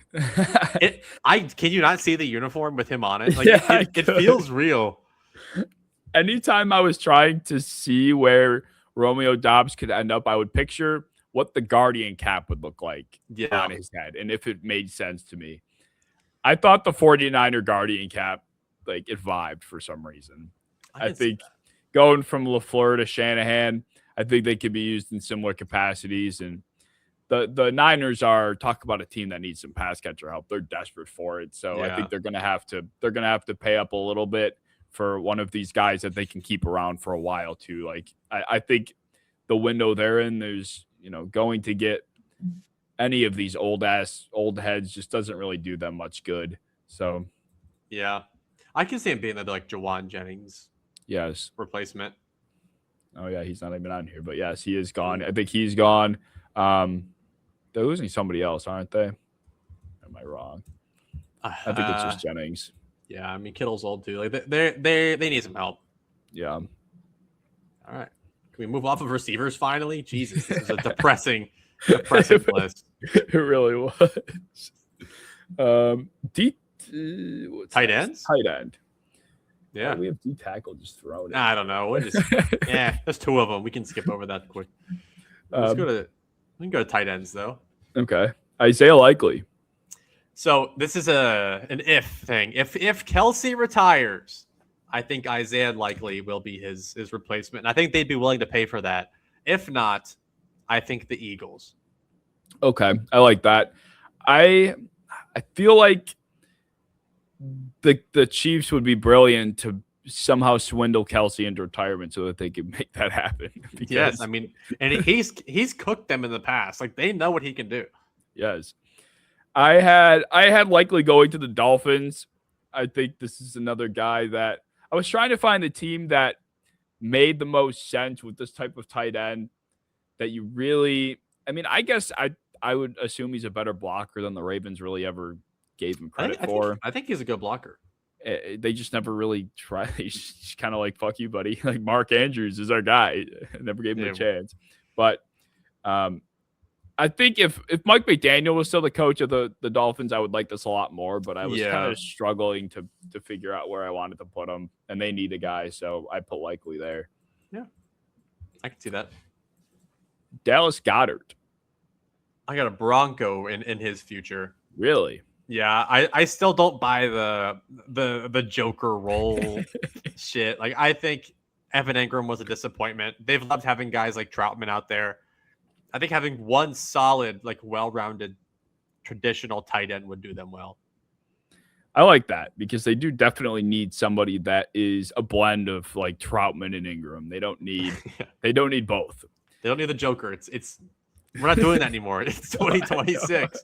Can you not see the uniform with him on it? Like Yeah, it feels real. Anytime I was trying to see where Romeo Dobbs could end up, I would picture what the Guardian cap would look like on his head, and if it made sense to me. I thought the 49er Guardian cap, like, it vibed for some reason. I think going from LaFleur to Shanahan, I think they could be used in similar capacities. And the Niners talk about a team that needs some pass catcher help. They're desperate for it. So I think they're gonna have to pay up a little bit for one of these guys that they can keep around for a while too. Like I think the window they're in, there's going to get any of these old heads just doesn't really do them much good. So yeah, I can see him being like Jawan Jennings. Yes. Replacement. Oh yeah, he's not even on here, but yes, he is gone. I think he's gone. They're losing somebody else, aren't they? Am I wrong? I think it's just Jennings. Yeah, I mean Kittle's old too. Like they need some help. Yeah. All right. Can we move off of receivers finally? Jesus, this is a depressing list. It really was. Tight ends? Tight end. Yeah. We have D tackle just thrown it. I don't know. There's 2 of them. We can skip over that quick. We can go to tight ends though. Okay. Isaiah Likely. So this is an if thing. If Kelsey retires, I think Isaiah Likely will be his replacement. And I think they'd be willing to pay for that. If not, I think the Eagles. Okay. I like that. I feel like the Chiefs would be brilliant to somehow swindle Kelsey into retirement so that they could make that happen. Yes, I mean, and he's cooked them in the past. Like they know what he can do. Yes. I had Likely going to the Dolphins. I think this is another guy that I was trying to find the team that made the most sense with this type of tight end that you really, I mean, I guess I would assume he's a better blocker than the Ravens really ever gave him credit for. I think he's a good blocker. They just never really tried. He's just kind of like, fuck you, buddy. Like Mark Andrews is our guy. Never gave him a chance. But I think if Mike McDaniel was still the coach of the Dolphins, I would like this a lot more. But I was kind of struggling to figure out where I wanted to put him. And they need a guy, so I put Likely there. Yeah, I can see that. Dallas Goedert. I got a Bronco in his future. Really? Yeah, I still don't buy the Joker role shit. Like I think Evan Ingram was a disappointment. They've loved having guys like Troutman out there. I think having one solid, like well-rounded, traditional tight end would do them well. I like that because they do definitely need somebody that is a blend of like Troutman and Ingram. They don't need they don't need both. They don't need the Joker. It's we're not doing that anymore. It's 2026.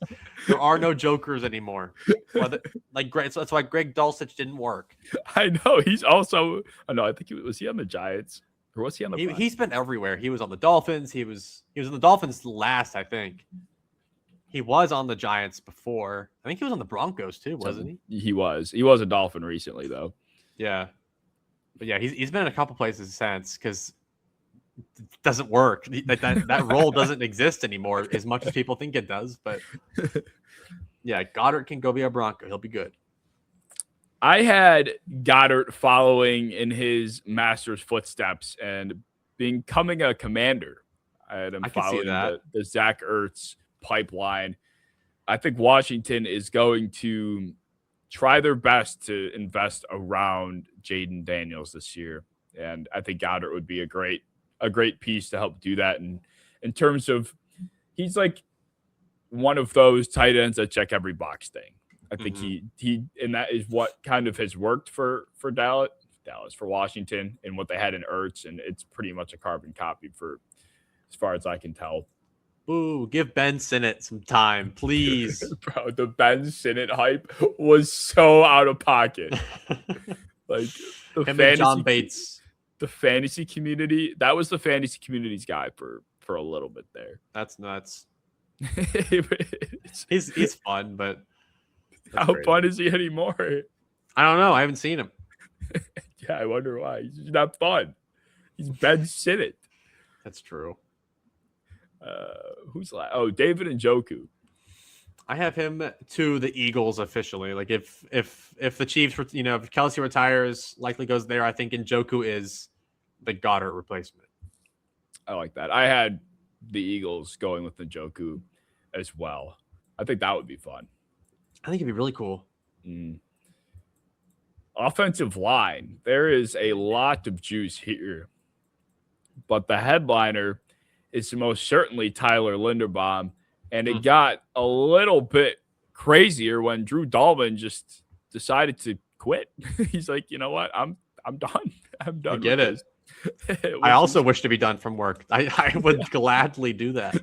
There are no Jokers anymore. That's why Greg Dulcich didn't work. I know. He's also. I know. I think was he on the Giants or was he on the? He's been everywhere. He was on the Dolphins. He was in the Dolphins last, I think. He was on the Giants before. I think he was on the Broncos too, wasn't he? He was. He was a Dolphin recently, though. Yeah, but yeah, he's been in a couple places since because. It doesn't work. That role doesn't exist anymore as much as people think it does. But yeah, Goddard can go be a Bronco. He'll be good. I had Goddard following in his master's footsteps and becoming a commander. I had him following the Zach Ertz pipeline. I think Washington is going to try their best to invest around Jaden Daniels this year. And I think Goddard would be a great piece to help do that. And in terms of, he's like one of those tight ends that check every box thing. I think he and that is what kind of has worked for Dallas for Washington and what they had in Ertz, and it's pretty much a carbon copy for as far as I can tell. Ooh, give Ben Sinnott some time, please. Bro, the Ben Sinnott hype was so out of pocket. Like the Him and John Bates. The fantasy community, that was the fantasy community's guy for a little bit there. That's nuts. He's fun, but how crazy. Fun is he anymore? I don't know. I haven't seen him. Yeah, I wonder why. He's not fun. He's Ben Sinnott. That's true. Who's last? Oh, David Njoku. I have him to the Eagles officially. Like if the Chiefs, if Kelsey retires, likely goes there. I think Njoku is the Goddard replacement. I like that. I had the Eagles going with Njoku as well. I think that would be fun. I think it'd be really cool. Offensive line. There is a lot of juice here, but the headliner is most certainly Tyler Linderbaum. And it got a little bit crazier when Drew Dalman just decided to quit. He's like, you know what? I'm done. I'm done. I get it. I also wish to be done from work. I would gladly do that.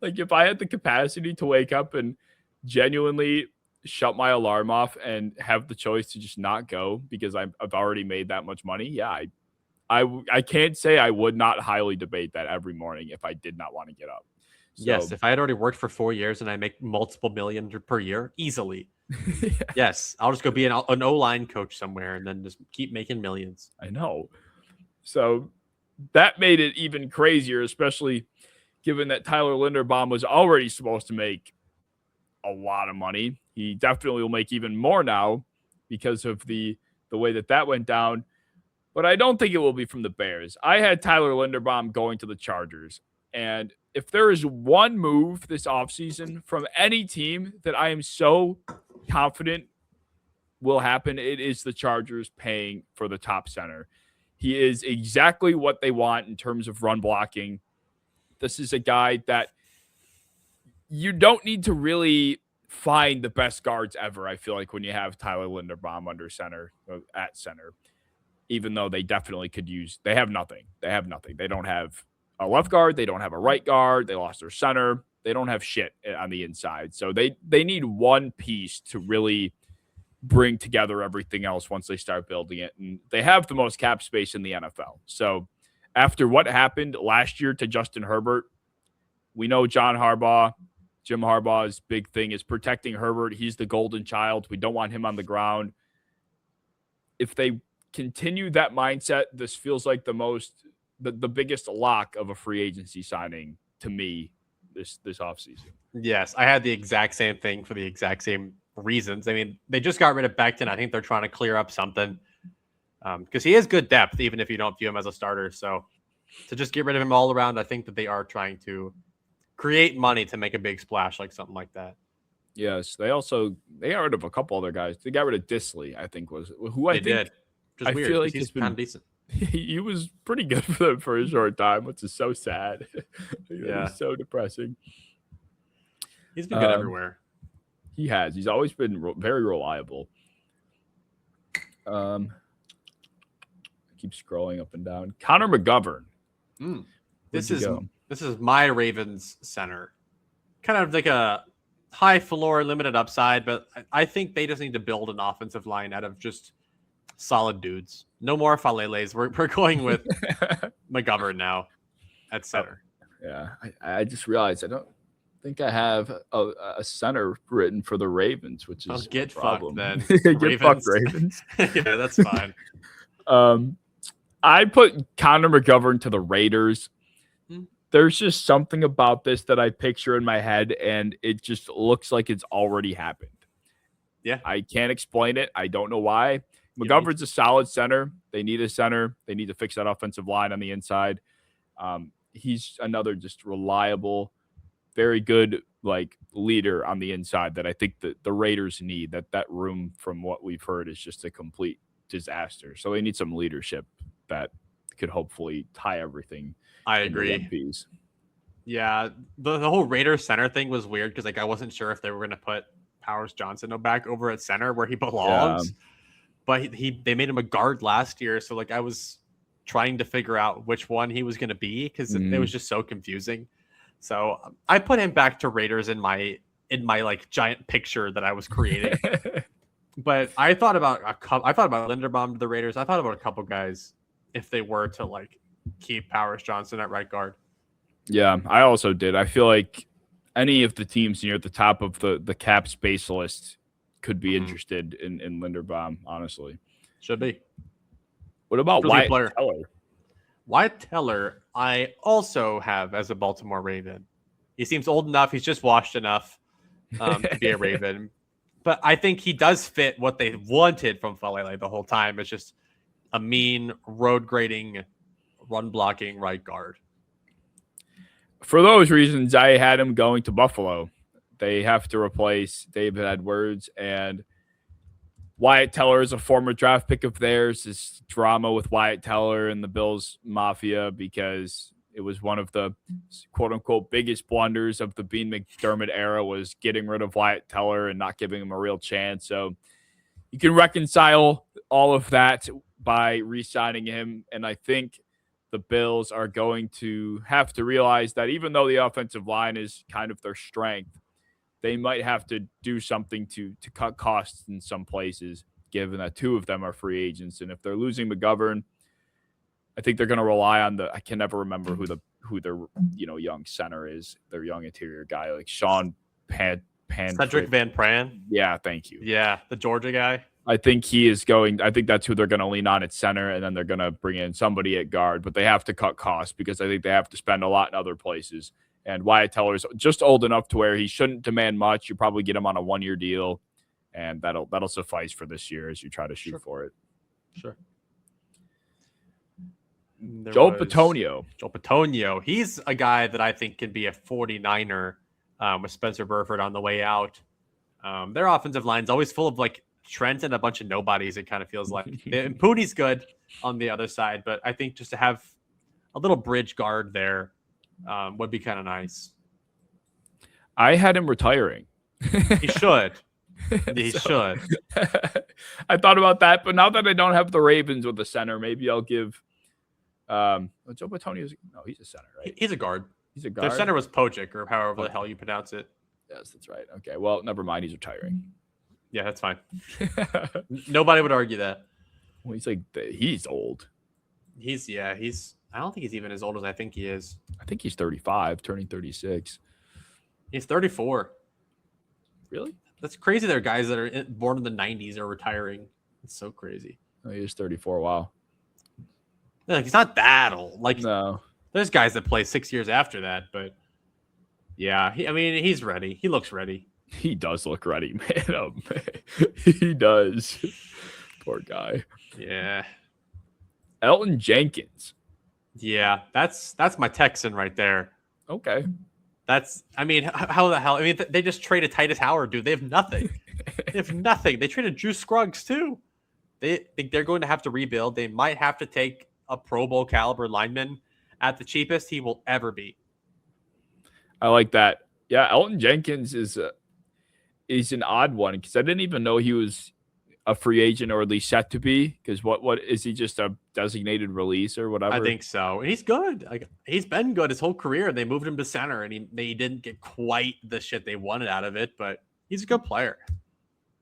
Like if I had the capacity to wake up and genuinely shut my alarm off and have the choice to just not go because I've already made that much money. Yeah, I can't say I would not highly debate that every morning if I did not want to get up. So, yes, if I had already worked for 4 years and I make multiple million per year, easily. Yeah. Yes, I'll just go be an O-line coach somewhere and then just keep making millions. I know. So that made it even crazier, especially given that Tyler Linderbaum was already supposed to make a lot of money. He definitely will make even more now because of the way that went down. But I don't think it will be from the Bears. I had Tyler Linderbaum going to the Chargers. And if there is one move this offseason from any team that I am so confident will happen, it is the Chargers paying for the top center. He is exactly what they want in terms of run blocking. This is a guy that you don't need to really find the best guards ever, I feel like, when you have Tyler Linderbaum at center, even though they definitely could use – they have nothing. They don't have a left guard. They don't have a right guard. They lost their center. They don't have shit on the inside. So they need one piece to really bring together everything else once they start building it. And they have the most cap space in the NFL. So after what happened last year to Justin Herbert, we know Jim Harbaugh's big thing is protecting Herbert. He's the golden child. We don't want him on the ground. If they continue that mindset, this feels like the biggest lock of a free agency signing to me this offseason. Yes, I had the exact same thing for the exact same reasons. I mean, they just got rid of Becton. I think they're trying to clear up something because he has good depth, even if you don't view him as a starter. So to just get rid of him all around, I think that they are trying to create money to make a big splash, like something like that. Yes, they got rid of a couple other guys. They got rid of Disley, I think was who I think did. Just I weird, feel like he's kind of decent. He was pretty good for them for a short time, which is so sad. Yeah, it's so depressing. He's been good everywhere. He has. He's always been very reliable. I keep scrolling up and down. Connor McGovern. This is my Ravens center. Kind of like a high floor, limited upside, but I think they just need to build an offensive line out of just solid dudes. No more Faleles. We're going with McGovern now at center. Yeah, I just realized I don't think I have a center written for the Ravens, which is get fucked then. Get fucked, Ravens. Yeah, that's fine. I put Connor McGovern to the Raiders. There's just something about this that I picture in my head, and it just looks like it's already happened. Yeah. I can't explain it. I don't know why. McGovern's a solid center. They need a center. They need to fix that offensive line on the inside. He's another just reliable, very good like leader on the inside that I think that the Raiders need. That room, from what we've heard, is just a complete disaster. So they need some leadership that could hopefully tie everything I into one agree. piece. Yeah, the whole Raiders center thing was weird because like I wasn't sure if they were going to put Powers Johnson back over at center where he belongs, but they made him a guard last year, so like I was trying to figure out which one he was going to be because it was just so confusing. So I put him back to Raiders in my like giant picture that I was creating. But I thought about Linderbaum to the Raiders. I thought about a couple guys if they were to like keep Powers Johnson at right guard. Yeah, I also did. I feel like any of the teams near the top of the cap space list could be interested in Linderbaum, honestly. Should be. What about really Wyatt Teller? Wyatt Teller, I also have as a Baltimore Raven. He seems old enough. He's just washed enough to be a Raven. But I think he does fit what they wanted from Falele the whole time. It's just a mean, road grading, run blocking right guard. For those reasons, I had him going to Buffalo. They have to replace David Edwards, and Wyatt Teller is a former draft pick of theirs. This drama with Wyatt Teller and the Bills Mafia because it was one of the quote-unquote biggest blunders of the Bean McDermott era was getting rid of Wyatt Teller and not giving him a real chance. So you can reconcile all of that by re-signing him, and I think the Bills are going to have to realize that even though the offensive line is kind of their strength, they might have to do something to cut costs in some places, given that two of them are free agents. And if they're losing McGovern, I think they're going to rely on I can never remember who their young center is, their young interior guy, like Sean Cedric Van Pran. Yeah, thank you. Yeah, the Georgia guy. I think I think that's who they're going to lean on at center, and then they're going to bring in somebody at guard, but they have to cut costs because I think they have to spend a lot in other places. And Wyatt Teller is just old enough to where he shouldn't demand much. You probably get him on a 1-year deal, and that'll suffice for this year as you try to shoot for it. Sure. Joe Bitonio. He's a guy that I think can be a 49er with Spencer Burford on the way out. Their offensive line's always full of like Trent and a bunch of nobodies, it kind of feels like. And Pooney's good on the other side, but I think just to have a little bridge guard there would be kind of nice. I had him retiring. He should. He should. I thought about that, but now that I don't have the Ravens with the center, maybe I'll give Joe Bitonio. No, he's a center, right? He's a guard. He's a guard. Their center was Pojic, or however the hell you pronounce it. Yes, that's right. Okay, well, never mind. He's retiring. Yeah, that's fine. Nobody would argue that. Well, he's old. I don't think he's even as old as I think he is. I think he's 35, turning 36. He's 34. Really? That's crazy. There are guys that are born in the 90s are retiring. It's so crazy. Oh, he is 34. Wow. Like, he's not that old. Like, no. There's guys that play 6 years after that, but yeah, he's ready. He looks ready. He does look ready, man. Oh, man. He does. Poor guy. Yeah. Elton Jenkins. Yeah, that's my Texan right there. Okay. How the hell? They just traded Titus Howard, dude. They have nothing. They traded Drew Scruggs too. They're going to have to rebuild. They might have to take a Pro Bowl caliber lineman at the cheapest he will ever be. I like that. Yeah, Elton Jenkins is an odd one because I didn't even know he was a free agent or at least set to be. Because what is he, just a designated release or whatever? I think so. And he's good. Like, he's been good his whole career. They moved him to center, and they didn't get quite the shit they wanted out of it, but he's a good player.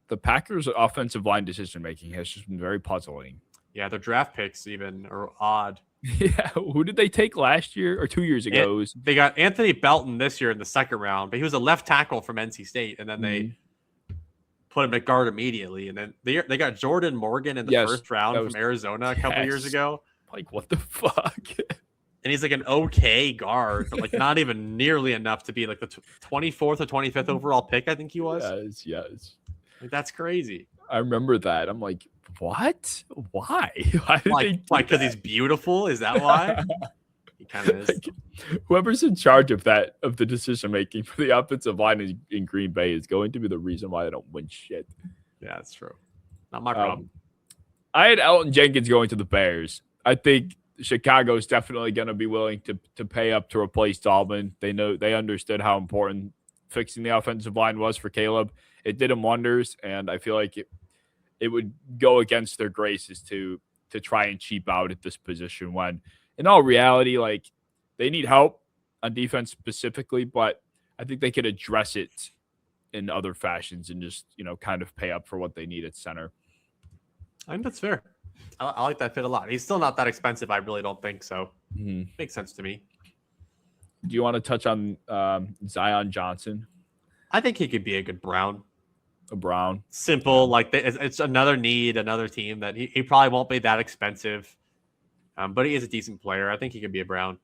The Packers' offensive line decision making has just been very puzzling. Yeah, their draft picks even are odd. Yeah, who did they take last year or 2 years ago? They got Anthony Belton this year in the second round, but he was a left tackle from NC State, and then they put him at guard immediately. And then they got Jordan Morgan in the first round from Arizona a couple years ago. Like, what the fuck? And he's like an okay guard, but like not even nearly enough to be like the 24th or 25th overall pick, I think he was. Yes. Like, that's crazy. I remember that. I'm like, what? Why? Why? Because he's beautiful? Is that why? kind of is. Like, whoever's in charge of the decision making for the offensive line in Green Bay is going to be the reason why they don't win shit. Yeah, that's true. Not my problem. I had Elton Jenkins going to the Bears. I think Chicago is definitely going to be willing to pay up to replace Dalvin. They understood how important fixing the offensive line was for Caleb. It did him wonders, and I feel like it would go against their graces to try and cheap out at this position when, in all reality, like, they need help on defense specifically, but I think they could address it in other fashions and just, kind of pay up for what they need at center. I think that's fair. I like that fit a lot. He's still not that expensive. I really don't think so. Mm-hmm. Makes sense to me. Do you want to touch on Zion Johnson? I think he could be a good Brown. A Brown. Simple. Like, it's another need, another team that he probably won't be that expensive. But he is a decent player. I think he could be a Brown.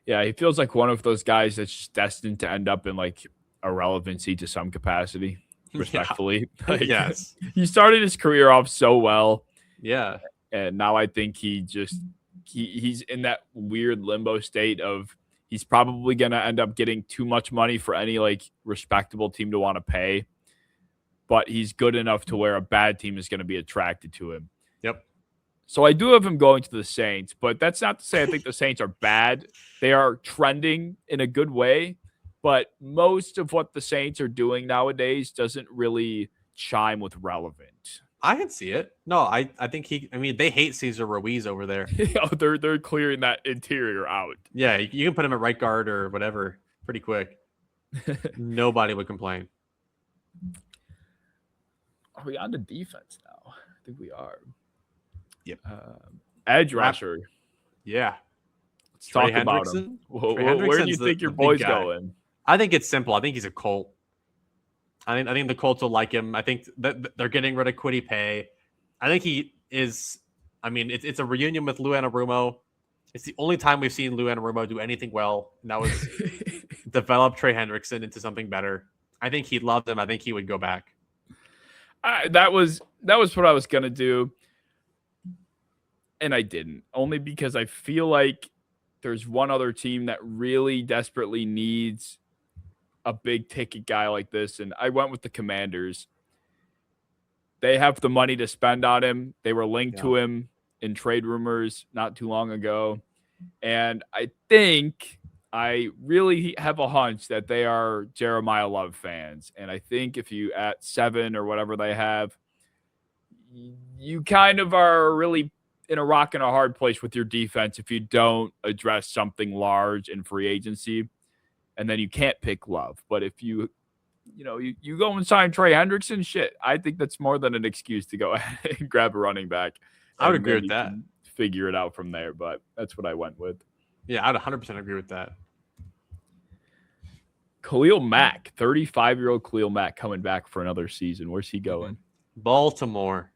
Yeah, he feels like one of those guys that's destined to end up in like irrelevancy to some capacity, respectfully. Yeah. Like, yes. He started his career off so well. Yeah. And now I think he's in that weird limbo state of he's probably going to end up getting too much money for any like respectable team to want to pay. But he's good enough to where a bad team is going to be attracted to him. Yep. So I do have him going to the Saints, but that's not to say I think the Saints are bad. They are trending in a good way, but most of what the Saints are doing nowadays doesn't really chime with relevant. I can see it. No, I think they hate Cesar Ruiz over there. They're clearing that interior out. Yeah, you can put him at right guard or whatever pretty quick. Nobody would complain. Are we on to defense now? I think we are. Yep. Edge rusher. Yeah. Let's talk about him. Where do you think your boy's going? I think it's simple. I think he's a Colt. I think the Colts will like him. I think that they're getting rid of Kwity Paye. I think he is. I mean, it's a reunion with Lou Anarumo. It's the only time we've seen Lou Anarumo do anything well, and that was develop Trey Hendrickson into something better. I think he loved him. I think he would go back. That was what I was gonna do, and I didn't. Only because I feel like there's one other team that really desperately needs a big ticket guy like this, and I went with the Commanders. They have the money to spend on him. They were linked to him in trade rumors not too long ago, and I think I really have a hunch that they are Jeremiah Love fans, and I think if you at 7 or whatever they have, you kind of are really in a rock and a hard place with your defense if you don't address something large in free agency. And then you can't pick Love. But if you go and sign Trey Hendrickson, shit, I think that's more than an excuse to go ahead and grab a running back. I would agree with that. Figure it out from there, but that's what I went with. Yeah, I'd 100% agree with that. Khalil Mack, 35-year-old Khalil Mack coming back for another season. Where's he going? Baltimore.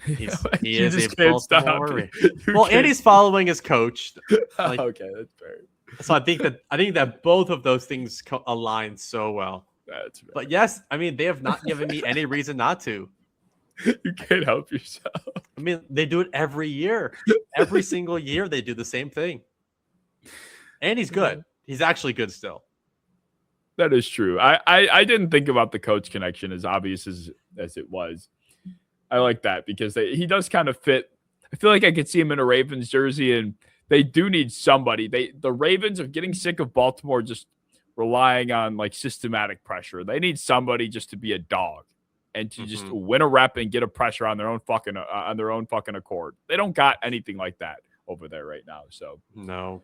He is a Baltimore. Well, and he's following his coach. Like, okay, that's fair. So I think that both of those things align so well. That's fair. But yes, I mean, they have not given me any reason not to. You can't help yourself. I mean, they do it every year. Every single year they do the same thing. And he's good. He's actually good still. That is true. I didn't think about the coach connection as obvious as it was. I like that because he does kind of fit. I feel like I could see him in a Ravens jersey, and they do need somebody. The Ravens are getting sick of Baltimore just relying on like systematic pressure. They need somebody just to be a dog and to just win a rep and get a pressure on their own fucking accord. They don't got anything like that over there right now. So no,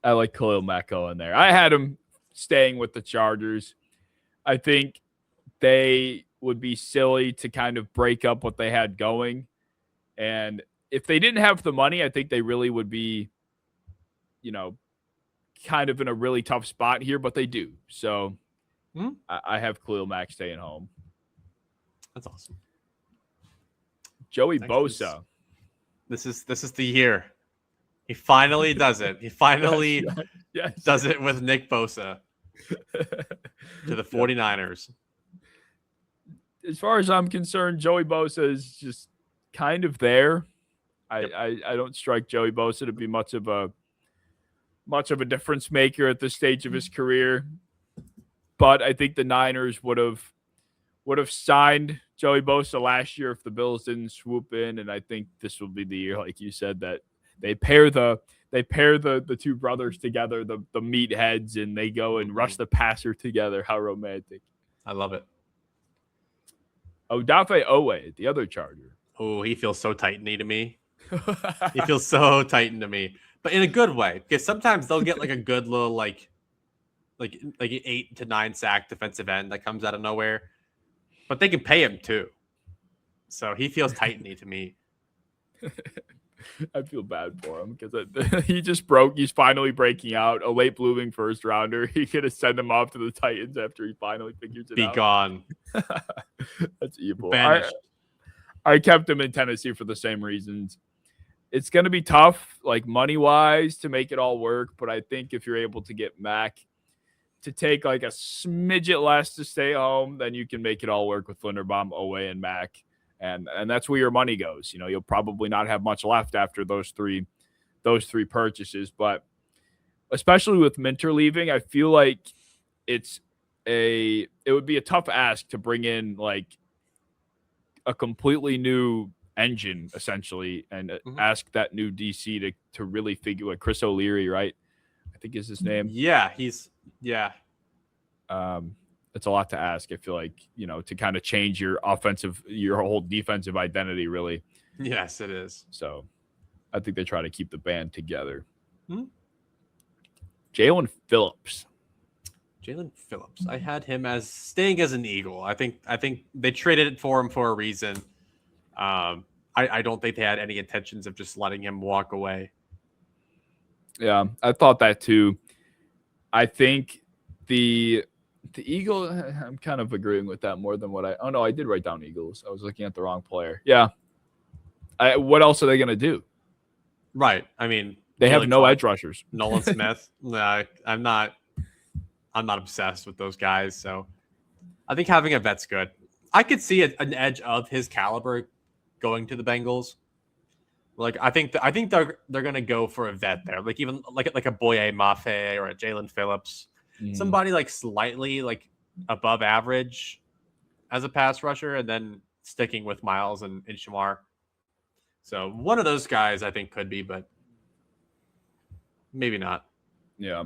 I like Khalil Mack going there. I had him staying with the Chargers. I think they would be silly to kind of break up what they had going. And if they didn't have the money, I think they really would be, kind of in a really tough spot here, but they do. So I have Khalil Mack staying home. That's awesome. Joey Bosa. This is the year. He finally does it. He finally does it with Nick Bosa to the 49ers. As far as I'm concerned, Joey Bosa is just kind of there. I don't strike Joey Bosa to be much of a much of a difference maker at this stage of his career. But I think the Niners would have signed Joey Bosa last year if the Bills didn't swoop in, and I think this will be the year, like you said, that they pair the two brothers together, the meatheads, and they go and rush the passer together. How romantic! I love it. Odafe Owe, the other Charger. Oh, he feels so Titany to me. He feels so Titan to me, but in a good way. Because sometimes they'll get like a good little like an 8 to 9 sack defensive end that comes out of nowhere, but they can pay him too. So he feels Titany to me. I feel bad for him because he just broke. He's finally breaking out. A late blooming first rounder. He could have sent him off to the Titans after he finally figures it out. Be gone. That's evil. Banished. I kept him in Tennessee for the same reasons. It's going to be tough, like money-wise, to make it all work. But I think if you're able to get Mac to take like a smidget less to stay home, then you can make it all work with Linderbaum, Owe, and Mac. And that's where your money goes. You know, you'll probably not have much left after those three purchases. But especially with Minter leaving, I feel like it would be a tough ask to bring in like a completely new engine essentially and ask that new DC to really figure, like Chris O'Leary, right? I think is his name. Yeah. It's a lot to ask. I feel like, you know, to kind of change your whole defensive identity, really. Yes, it is. So I think they try to keep the band together. Jalen Phillips. I had him as staying as an Eagle. I think they traded it for him for a reason. I don't think they had any intentions of just letting him walk away. Yeah, I thought that too. I think the Eagle, I'm kind of agreeing with that more than what I did write down Eagles. I was looking at the wrong player. Yeah. What else are they going to do? Right. I mean, they have no edge rushers. Nolan Smith. No, I'm not obsessed with those guys. So I think having a vet's good. I could see an edge of his caliber going to the Bengals. Like I think they're going to go for a vet there. Like even like a Boye Mafe or a Jalen Phillips. Somebody like slightly like above average as a pass rusher, and then sticking with Miles and Shamar. So one of those guys I think could be, but maybe not. Yeah.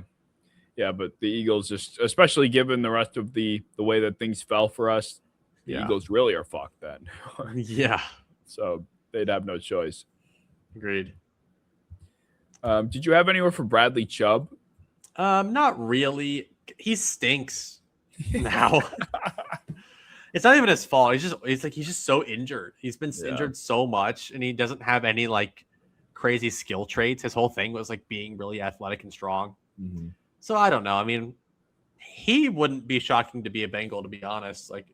Yeah, but the Eagles, just especially given the rest of the way that things fell for us, the Eagles really are fucked then. Yeah. So they'd have no choice. Agreed. Did you have anywhere for Bradley Chubb? Not really. He stinks now. It's not even his fault. He's just so injured. He's been injured so much, and he doesn't have any like crazy skill traits. His whole thing was like being really athletic and strong. So I don't know. I mean, he wouldn't be shocking to be a Bengal, to be honest. Like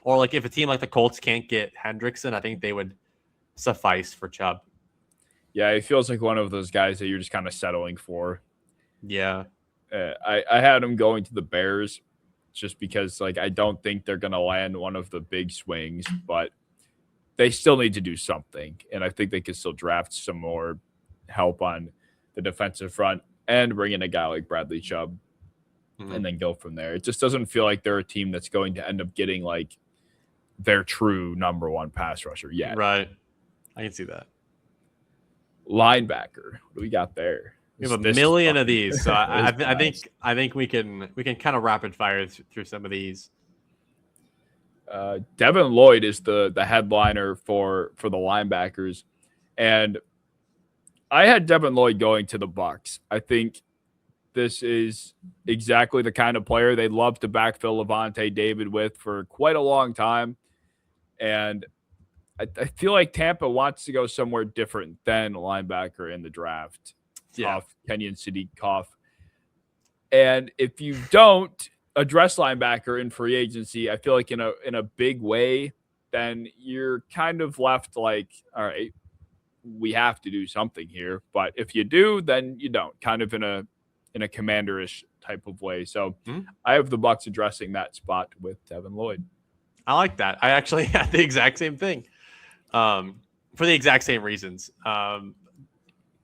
or like if a team like the Colts can't get Hendrickson, I think they would suffice for Chubb. Yeah, it feels like one of those guys that you're just kind of settling for. Yeah. I had him going to the Bears just because like I don't think they're going to land one of the big swings, but they still need to do something. And I think they could still draft some more help on the defensive front and bring in a guy like Bradley Chubb and then go from there. It just doesn't feel like they're a team that's going to end up getting like their true number one pass rusher yet. Right. I can see that. Linebacker. What do we got there? We have a million of these, so I think we can kind of rapid fire through some of these. Devin Lloyd is the headliner for the linebackers, and I had Devin Lloyd going to the Bucs. I think this is exactly the kind of player they'd love to backfill Levante David with for quite a long time, and I feel like Tampa wants to go somewhere different than linebacker in the draft. Cough, Kenyon City cough. And if you don't address linebacker in free agency, I feel like in a big way, then you're kind of left like, all right, we have to do something here. But if you do, then you don't. Kind of in a commanderish type of way. So I have the Bucs addressing that spot with Devin Lloyd. I like that. I actually had the exact same thing. For the exact same reasons.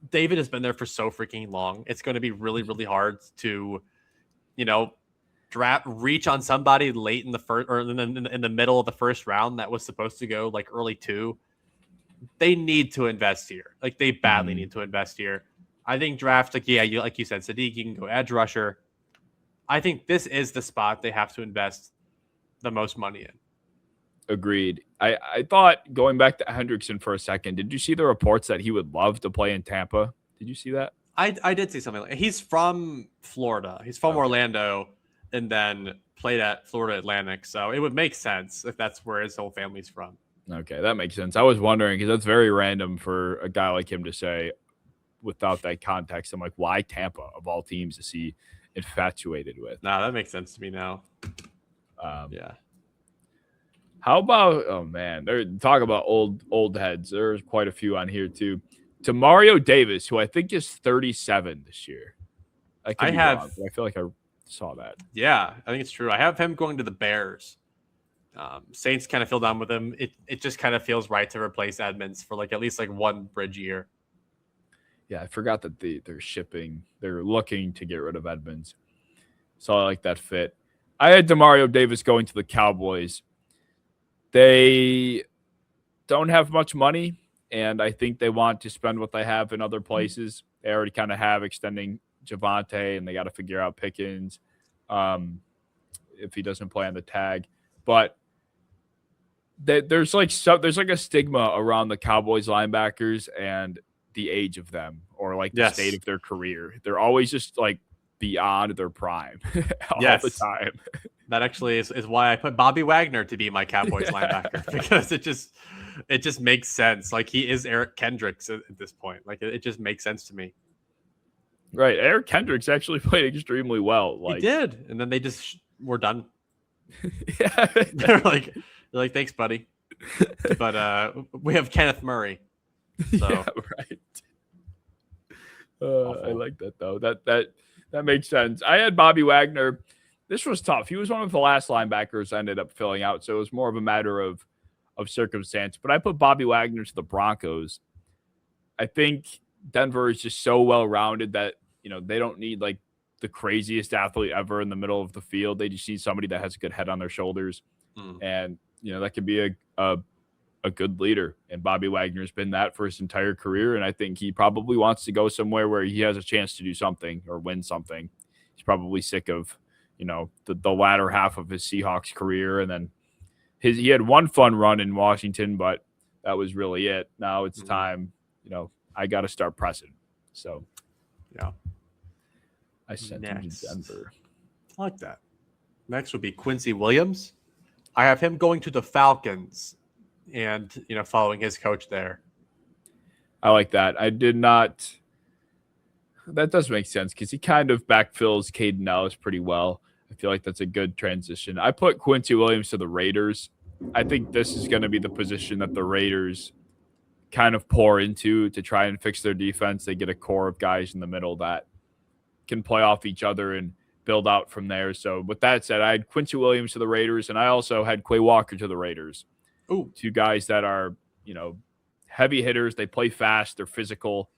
David has been there for so freaking long. It's going to be really, really hard to, you know, reach on somebody late in the first or in the middle of the first round that was supposed to go like early 2. They need to invest here. Like they badly need to invest here. I think draft, like like you said, Sadiq, you can go edge rusher. I think this is the spot they have to invest the most money in. Agreed. I thought, going back to Hendrickson for a second, did you see the reports that he would love to play in Tampa? Did you see that? I did see something like he's from Florida. He's from Orlando and then played at Florida Atlantic. So it would make sense if that's where his whole family's from. Okay, that makes sense. I was wondering because that's very random for a guy like him to say without that context. I'm like, why Tampa of all teams is he infatuated with? Nah, that makes sense to me now. Yeah. How about, oh man, they're talk about old heads. There's quite a few on here too. To Mario Davis, who I think is 37 this year. I feel like I saw that. Yeah, I think it's true. I have him going to the Bears. Saints kind of feel down with him. It just kind of feels right to replace Edmonds for like at least like one bridge year. Yeah, I forgot that they're looking to get rid of Edmonds. So I like that fit. I had DeMario Davis going to the Cowboys. They don't have much money, and I think they want to spend what they have in other places. They already kind of have extending Javonte, and they got to figure out Pickens if he doesn't play on the tag. But there's like a stigma around the Cowboys linebackers and the age of them, or like the state of their career. They're always just like beyond their prime all the time. That actually is why I put Bobby Wagner to be my Cowboys linebacker, because it just makes sense. Like he is Eric Kendricks at this point. Like it just makes sense to me. Right. Eric Kendricks actually played extremely well. Like he did. And then they just were done. Yeah. they're like, thanks, buddy. But we have Kenneth Murray. So yeah, right. I like that though. That makes sense. I had Bobby Wagner. This was tough. He was one of the last linebackers I ended up filling out, so it was more of a matter of circumstance. But I put Bobby Wagner to the Broncos. I think Denver is just so well-rounded that, they don't need like the craziest athlete ever in the middle of the field. They just need somebody that has a good head on their shoulders. And, that could be a good leader. And Bobby Wagner's been that for his entire career. And I think he probably wants to go somewhere where he has a chance to do something or win something. He's probably sick of, the latter half of his Seahawks career. And then he had one fun run in Washington, but that was really it. Now it's time, I got to start pressing. So, yeah. I sent him to Denver. I like that. Next would be Quincy Williams. I have him going to the Falcons and, following his coach there. I like that. I did not. That does make sense because he kind of backfills Caden Ellis pretty well. I feel like that's a good transition. I put Quincy Williams to the Raiders. I think this is going to be the position that the Raiders kind of pour into to try and fix their defense. They get a core of guys in the middle that can play off each other and build out from there. So with that said, I had Quincy Williams to the Raiders, and I also had Quay Walker to the Raiders. Ooh. Two guys that are, heavy hitters. They play fast. They're physical.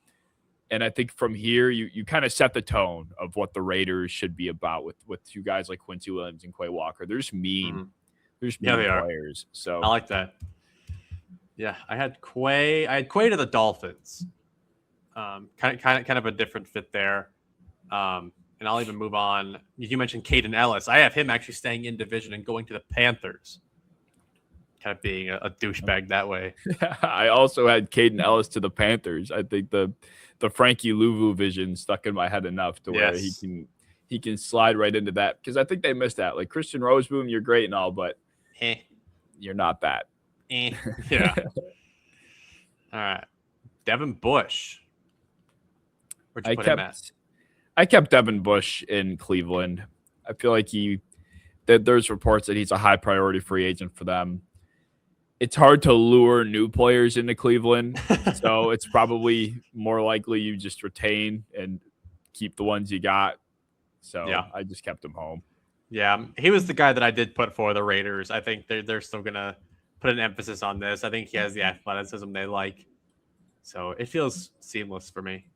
And I think from here, you kind of set the tone of what the Raiders should be about with two guys like Quincy Williams and Quay Walker. They're just mean. Mm-hmm. They're just mean players. So I like that. Yeah, I had Quay to the Dolphins. Kind of a different fit there. And I'll even move on. You mentioned Caden Ellis. I have him actually staying in division and going to the Panthers. Kind of being a douchebag that way. I also had Caden Ellis to the Panthers. I think the Frankie Louvu vision stuck in my head enough to where he can slide right into that, because I think they missed that. Like Christian Roseboom, you're great and all, but you're not that. Yeah. All right. Devin Bush. Where'd you put him at? I kept Devin Bush in Cleveland. I feel like there's reports that he's a high priority free agent for them. It's hard to lure new players into Cleveland, so it's probably more likely you just retain and keep the ones you got. So yeah. I just kept him home. Yeah, he was the guy that I did put for the Raiders. I think they're still going to put an emphasis on this. I think he has the athleticism they like. So it feels seamless for me.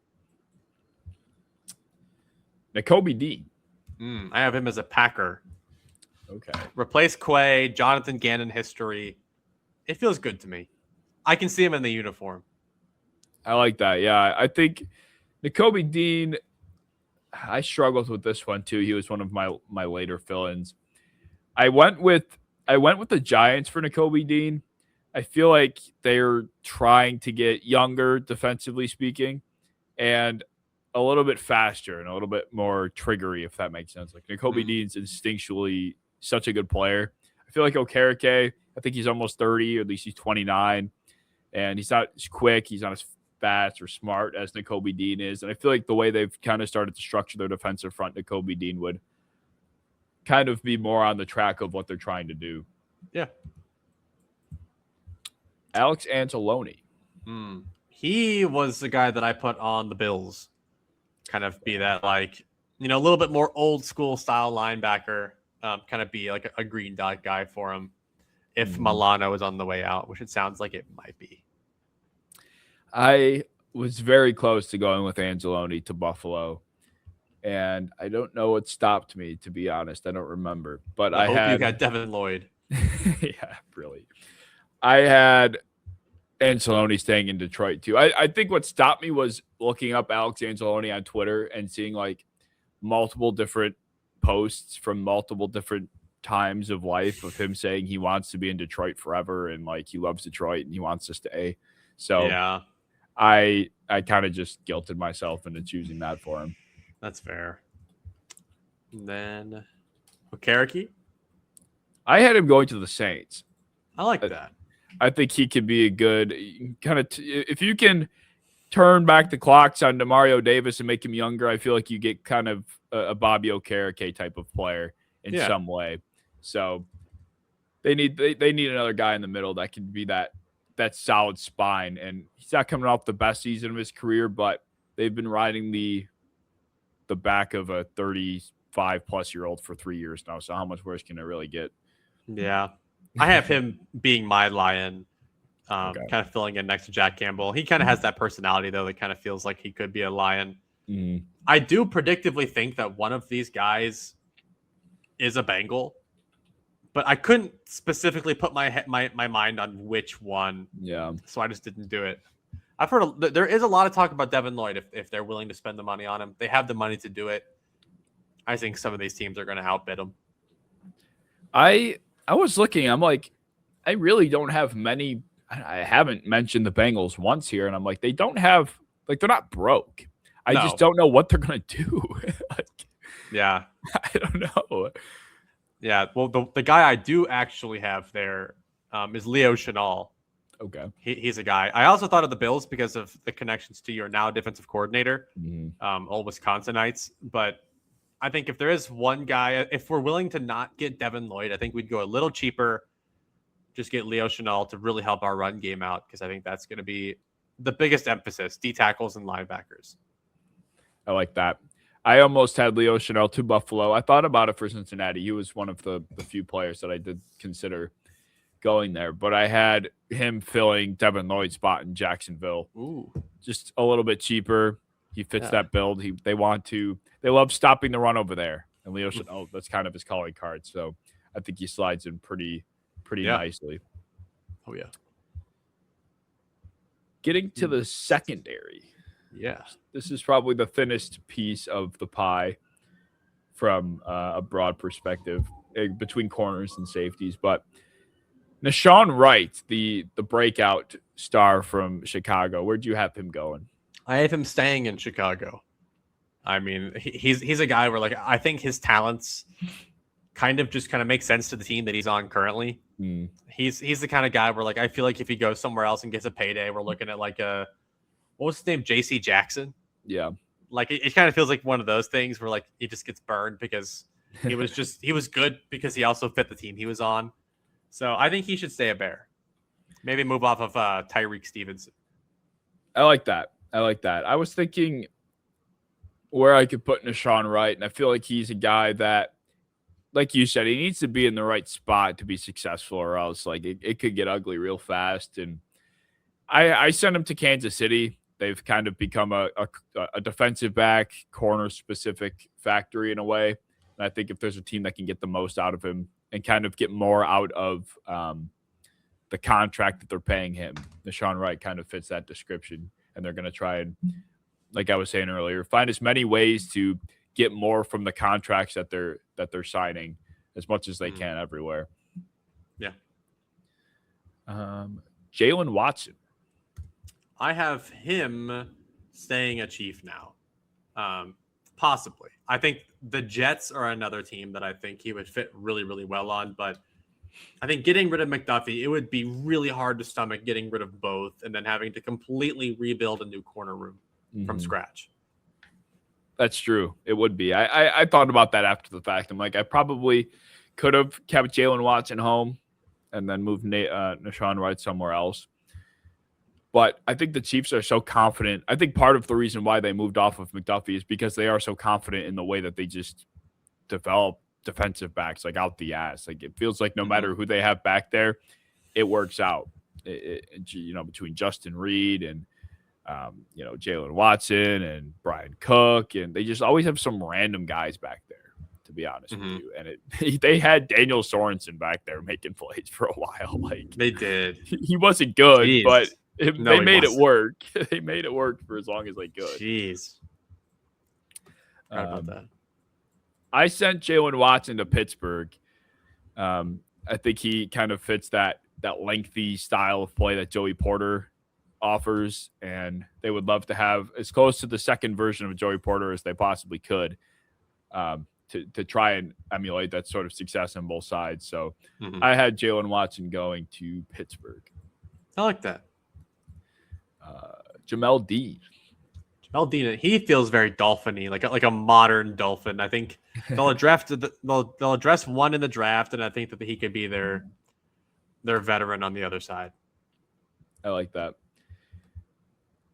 Nakobe Dean. I have him as a Packer. Okay. Replace Quay, Jonathan Gannon history. It feels good to me. I can see him in the uniform. I like that. Yeah, I think Nakobe Dean. I struggled with this one too. He was one of my later fill-ins. I went with the Giants for Nakobe Dean. I feel like they're trying to get younger, defensively speaking, and a little bit faster and a little bit more triggery, if that makes sense. Like Nakobe Dean's instinctually such a good player. I feel like Okereke, I think he's almost 30, or at least he's 29, and he's not as quick. He's not as fast or smart as Nakobe Dean is. And I feel like the way they've kind of started to structure their defensive front, Nakobe Dean would kind of be more on the track of what they're trying to do. Yeah. Alex Anzalone. He was the guy that I put on the Bills. Kind of be that, like, a little bit more old school style linebacker. Kind of be like a green dot guy for him if Milano is on the way out, which it sounds like it might be. I was very close to going with Anzalone to Buffalo, and I don't know what stopped me, to be honest. I don't remember, but I hope had you got Devin Lloyd. Yeah, really. I had Anzalone staying in Detroit too. I think what stopped me was looking up Alex Anzalone on Twitter and seeing like multiple different posts from multiple different times of life of him saying he wants to be in Detroit forever and like he loves Detroit and he wants to stay. So yeah, I kind of just guilted myself into choosing that for him. That's fair. And then Okereke? I had him going to the Saints. I like that. I think he could be a good kind of if you can turn back the clocks on Demario Davis and make him younger, I feel like you get kind of a Bobby Okereke type of player in some way. So they need another guy in the middle that can be that solid spine. And he's not coming off the best season of his career, but they've been riding the back of a 35-plus-year-old for 3 years now. So how much worse can it really get? Yeah. I have him being my Lion, kind of filling in next to Jack Campbell. He kind of has that personality, though, that kind of feels like he could be a Lion. I do predictively think that one of these guys is a Bengal, but I couldn't specifically put my mind on which one. Yeah. So I just didn't do it. I've heard there is a lot of talk about Devin Lloyd if they're willing to spend the money on him. They have the money to do it. I think some of these teams are going to outbid him. I was looking. I'm like, I really don't have many. I haven't mentioned the Bengals once here, and I'm like, they don't have like they're not broke. I just don't know what they're gonna do. Yeah, I don't know. Yeah, well, the guy I do actually have there is Leo Chenal. Okay, he's a guy. I also thought of the Bills because of the connections to your now defensive coordinator, all Wisconsinites. But I think if there is one guy, if we're willing to not get Devin Lloyd, I think we'd go a little cheaper. Just get Leo Chenal to really help our run game out because I think that's going to be the biggest emphasis, D tackles and linebackers. I like that. I almost had Leo Chenal to Buffalo. I thought about it for Cincinnati. He was one of the few players that I did consider going there, but I had him filling Devin Lloyd's spot in Jacksonville. Ooh, just a little bit cheaper. He fits that build. They love stopping the run over there, and Leo Chenal, that's kind of his calling card. So I think he slides in pretty nicely. Oh yeah. Getting to the secondary. Yeah. This is probably the thinnest piece of the pie from a broad perspective between corners and safeties. But Nashawn Wright, the breakout star from Chicago, where'd you have him going? I have him staying in Chicago. I mean, he's a guy where, like, I think his talents kind of make sense to the team that he's on currently. He's the kind of guy where, like, I feel like if he goes somewhere else and gets a payday, we're looking at like what was his name? JC Jackson. Yeah. Like it kind of feels like one of those things where like he just gets burned because he was good because he also fit the team he was on. So I think he should stay a Bear. Maybe move off of Tyreek Stevenson. I like that. I was thinking where I could put Nashawn Wright, and I feel like he's a guy that, like you said, he needs to be in the right spot to be successful, or else like it could get ugly real fast. And I sent him to Kansas City. they've kind of become a defensive back, corner specific factory in a way. And I think if there's a team that can get the most out of him and kind of get more out of the contract that they're paying him, Deshaun Wright kind of fits that description. And they're going to try and, like I was saying earlier, find as many ways to get more from the contracts that they're signing as much as they can everywhere. Yeah. Jalen Watson. I have him staying a Chief now. Possibly. I think the Jets are another team that I think he would fit really, really well on. But I think getting rid of McDuffie, it would be really hard to stomach getting rid of both and then having to completely rebuild a new corner room from scratch. That's true. It would be. I thought about that after the fact. I'm like, I probably could have kept Jalen Watson home and then moved Deshaun Wright somewhere else. But I think the Chiefs are so confident. I think part of the reason why they moved off of McDuffie is because they are so confident in the way that they just develop defensive backs like out the ass. Like it feels like no matter who they have back there, it works out. Between Justin Reed and Jalen Watson and Brian Cook, and they just always have some random guys back there. To be honest with you, and they had Daniel Sorensen back there making plays for a while. Like they did. He wasn't good, but they made it work. They made it work for as long as they could. Jeez. Sorry about that. I sent Jalen Watson to Pittsburgh. I think he kind of fits that lengthy style of play that Joey Porter offers, and they would love to have as close to the second version of Joey Porter as they possibly could to try and emulate that sort of success on both sides. So I had Jalen Watson going to Pittsburgh. I like that. Jamel Dean. Jamel Dean, he feels very dolphin-y, like a modern Dolphin. I think they'll address one in the draft, and I think that he could be their veteran on the other side. I like that.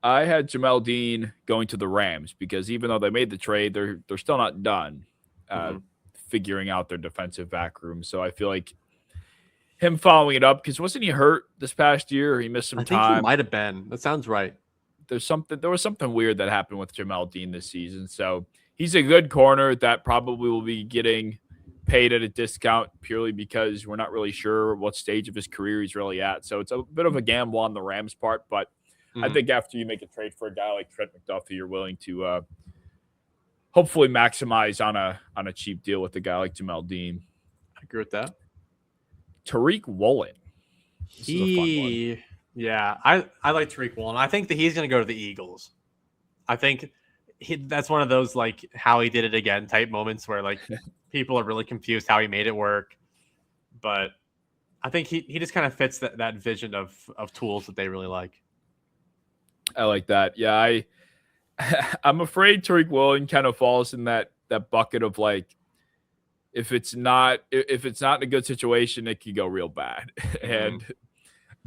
I had Jamel Dean going to the Rams because even though they made the trade, they're still not done figuring out their defensive back room. So I feel like him following it up, because wasn't he hurt this past year or he missed some time? I think he might have been. That sounds right. There was something weird that happened with Jamel Dean this season. So he's a good corner that probably will be getting paid at a discount purely because we're not really sure what stage of his career he's really at. So it's a bit of a gamble on the Rams' part, but I think after you make a trade for a guy like Trent McDuffie, you're willing to hopefully maximize on a cheap deal with a guy like Jamel Dean. I agree with that. Tariq Woolen. Yeah, I like Tariq Woolen. I think that he's going to go to the Eagles. I think that's one of those like how he did it again type moments where like people are really confused how he made it work. But I think he just kind of fits that vision of tools that they really like. I like that. Yeah, I'm afraid Tariq Woolen kind of falls in that bucket of like if it's not in a good situation, it could go real bad. And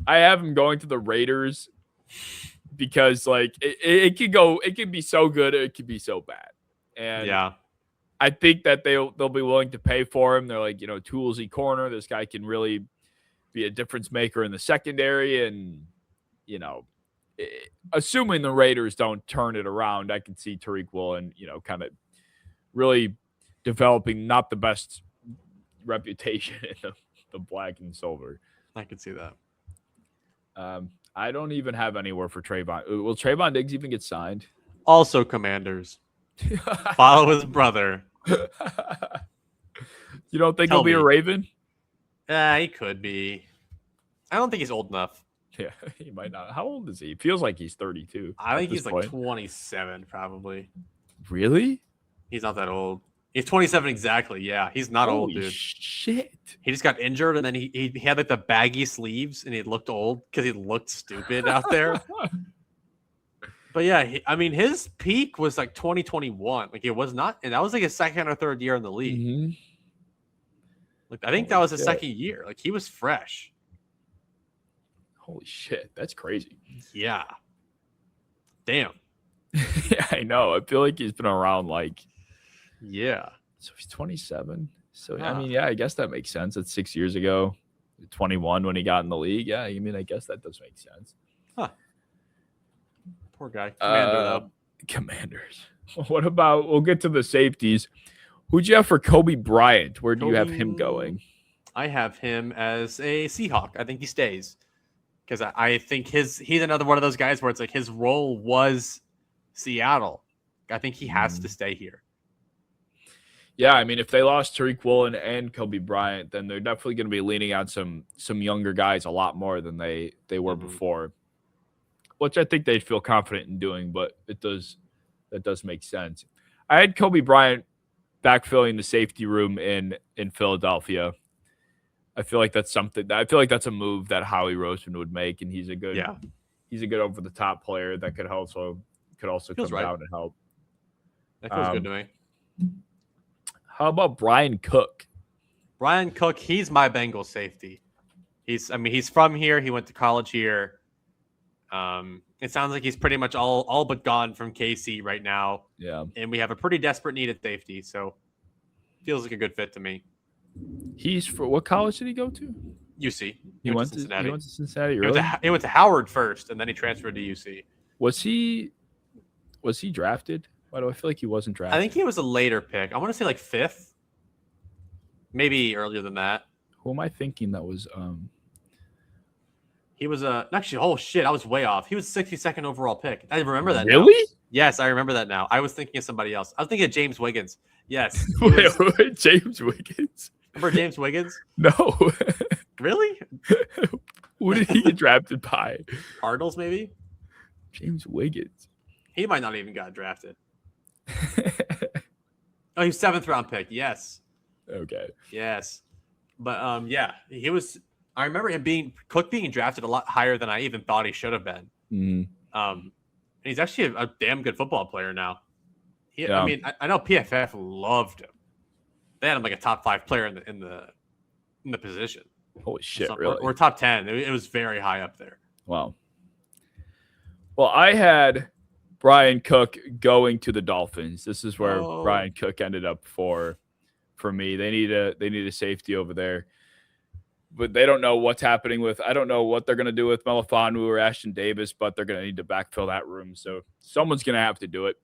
I have him going to the Raiders because like it could be so good, or it could be so bad. And yeah, I think that they'll be willing to pay for him. They're like, toolsy corner. This guy can really be a difference maker in the secondary, and assuming the Raiders don't turn it around, I can see Tariq Woolen, kind of really developing not the best reputation in the black and silver. I can see that. I don't even have anywhere for Trayvon. Will Trayvon Diggs even get signed? Also, Commanders. Follow his brother. You don't think he'll be a Raven? He could be. I don't think he's old enough. Yeah, he might not. How old is he? Feels like he's 32. I think he's like 27, probably. Really? He's not that old. He's 27 exactly. Yeah, he's not old, dude. Shit. He just got injured, and then he had like the baggy sleeves, and he looked old because he looked stupid out there. But yeah, his peak was like 2021. Like it was not, and that was like his second or third year in the league. Like I think that was his second year. Like he was fresh. Holy shit, that's crazy. Yeah. Damn. Yeah, I know. I feel like he's been around like. Yeah. So he's 27. So I guess that makes sense. That's 6 years ago. 21 when he got in the league. Yeah, I guess that does make sense. Huh. Poor guy. Commander, though. Commanders. What about, we'll get to the safeties. Who'd you have for Kobe Bryant? Where do you have him going? I have him as a Seahawk. I think he stays. Because I think he's another one of those guys where it's like his role was Seattle. I think he has to stay here. Yeah, I mean, if they lost Tariq Woolen and Kobe Bryant, then they're definitely going to be leaning on some younger guys a lot more than they were before, which I think they'd feel confident in doing. But that does make sense. I had Kobe Bryant backfilling the safety room in Philadelphia. I feel like that's something. I feel like that's a move that Howie Roseman would make, and he's a good over the top player that could also come down and help. That feels good to me. How about Brian Cook? Brian Cook, he's my Bengals safety. He's from here. He went to college here. It sounds like he's pretty much all but gone from KC right now. Yeah, and we have a pretty desperate need at safety, so feels like a good fit to me. He's for what college did he go to? UC. He went to Cincinnati. He went to Cincinnati. Really? He went to Howard first, and then he transferred to UC. Was he drafted? Why do I feel like he wasn't drafted? I think he was a later pick. I want to say like 5th, maybe earlier than that. Who am I thinking that was? He was actually. Oh shit! I was way off. He was 62nd overall pick. I remember that. Really? Now. Yes, I remember that now. I was thinking of somebody else. I was thinking of James Wiggins. Yes. Wait, James Wiggins. Remember James Wiggins? No. Really? Who did he get drafted by? Cardinals, maybe? James Wiggins. He might not even got drafted. Oh, he was 7th round pick. Yes. Okay. Yes. But yeah, he was. I remember him being drafted a lot higher than I even thought he should have been. And he's actually a damn good football player now. I mean, I know PFF loved him. They had him like a top 5 player in the position. Holy shit! Really? Or top 10. It was very high up there. Wow. Well, I had Brian Cook going to the Dolphins. This is where Brian Cook ended up for me. They need a safety over there, but they don't know what's happening with. I don't know what they're going to do with Melifonwu or Ashton Davis, but they're going to need to backfill that room. So someone's going to have to do it.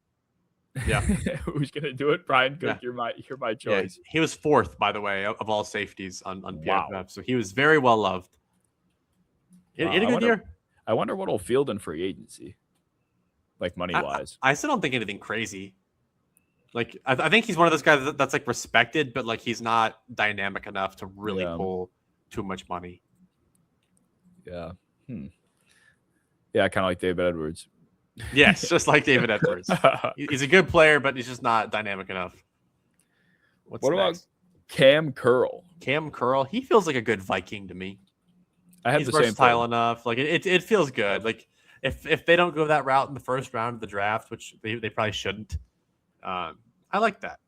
Yeah. Who's going to do it? Brian Cook. Yeah. You're my choice. Yeah. He was 4th, by the way, of all safeties on PFF. Wow. So he was very well loved. He had a good year. I wonder what he'll field in free agency, like money wise. I still don't think anything crazy. Like I think he's one of those guys that's like respected, but like he's not dynamic enough to really pull too much money. Yeah. Yeah, kind of like David Edwards. Yes, just like David Edwards. He's a good player, but he's just not dynamic enough. What about Cam Curl? Cam Curl, he feels like a good Viking to me. He's the versatile enough. Like it feels good. Like if they don't go that route in the first round of the draft, which they probably shouldn't, I like that.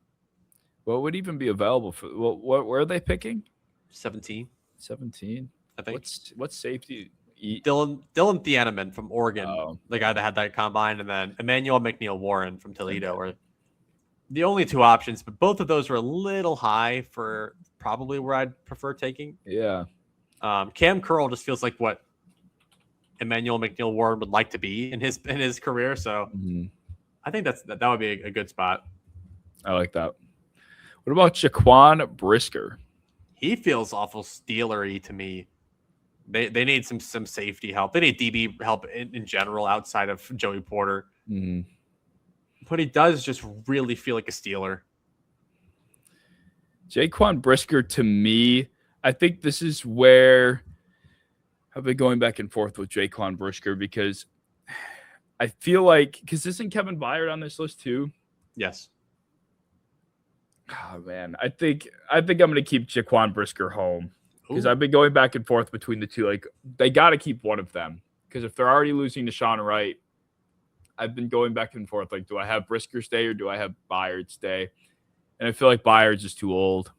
What would even be available for? Where are they picking? 17. 17. I think. What's safety? Dylan Thieneman from Oregon, the guy that had that combine, and then Emmanuel McNeil-Warren from Toledo are the only 2 options, but both of those were a little high for probably where I'd prefer taking. Yeah. Cam Curl just feels like what Emmanuel McNeil-Warren would like to be in his career, so I think that would be a good spot. I like that. What about Jaquan Brisker? He feels awful Steelery to me. They need some safety help. They need DB help in general outside of Joey Porter. But he does just really feel like a Steeler. Jaquan Brisker, to me, I think this is where I've been going back and forth with Jaquan Brisker because I feel like, because isn't Kevin Byard on this list too? Yes. Oh man, I think I'm going to keep Jaquan Brisker home because I've been going back and forth between the two. Like they got to keep one of them because if they're already losing to Sean Wright, I've been going back and forth. Like, do I have Brisker stay or do I have Byard stay? And I feel like Byard's just too old,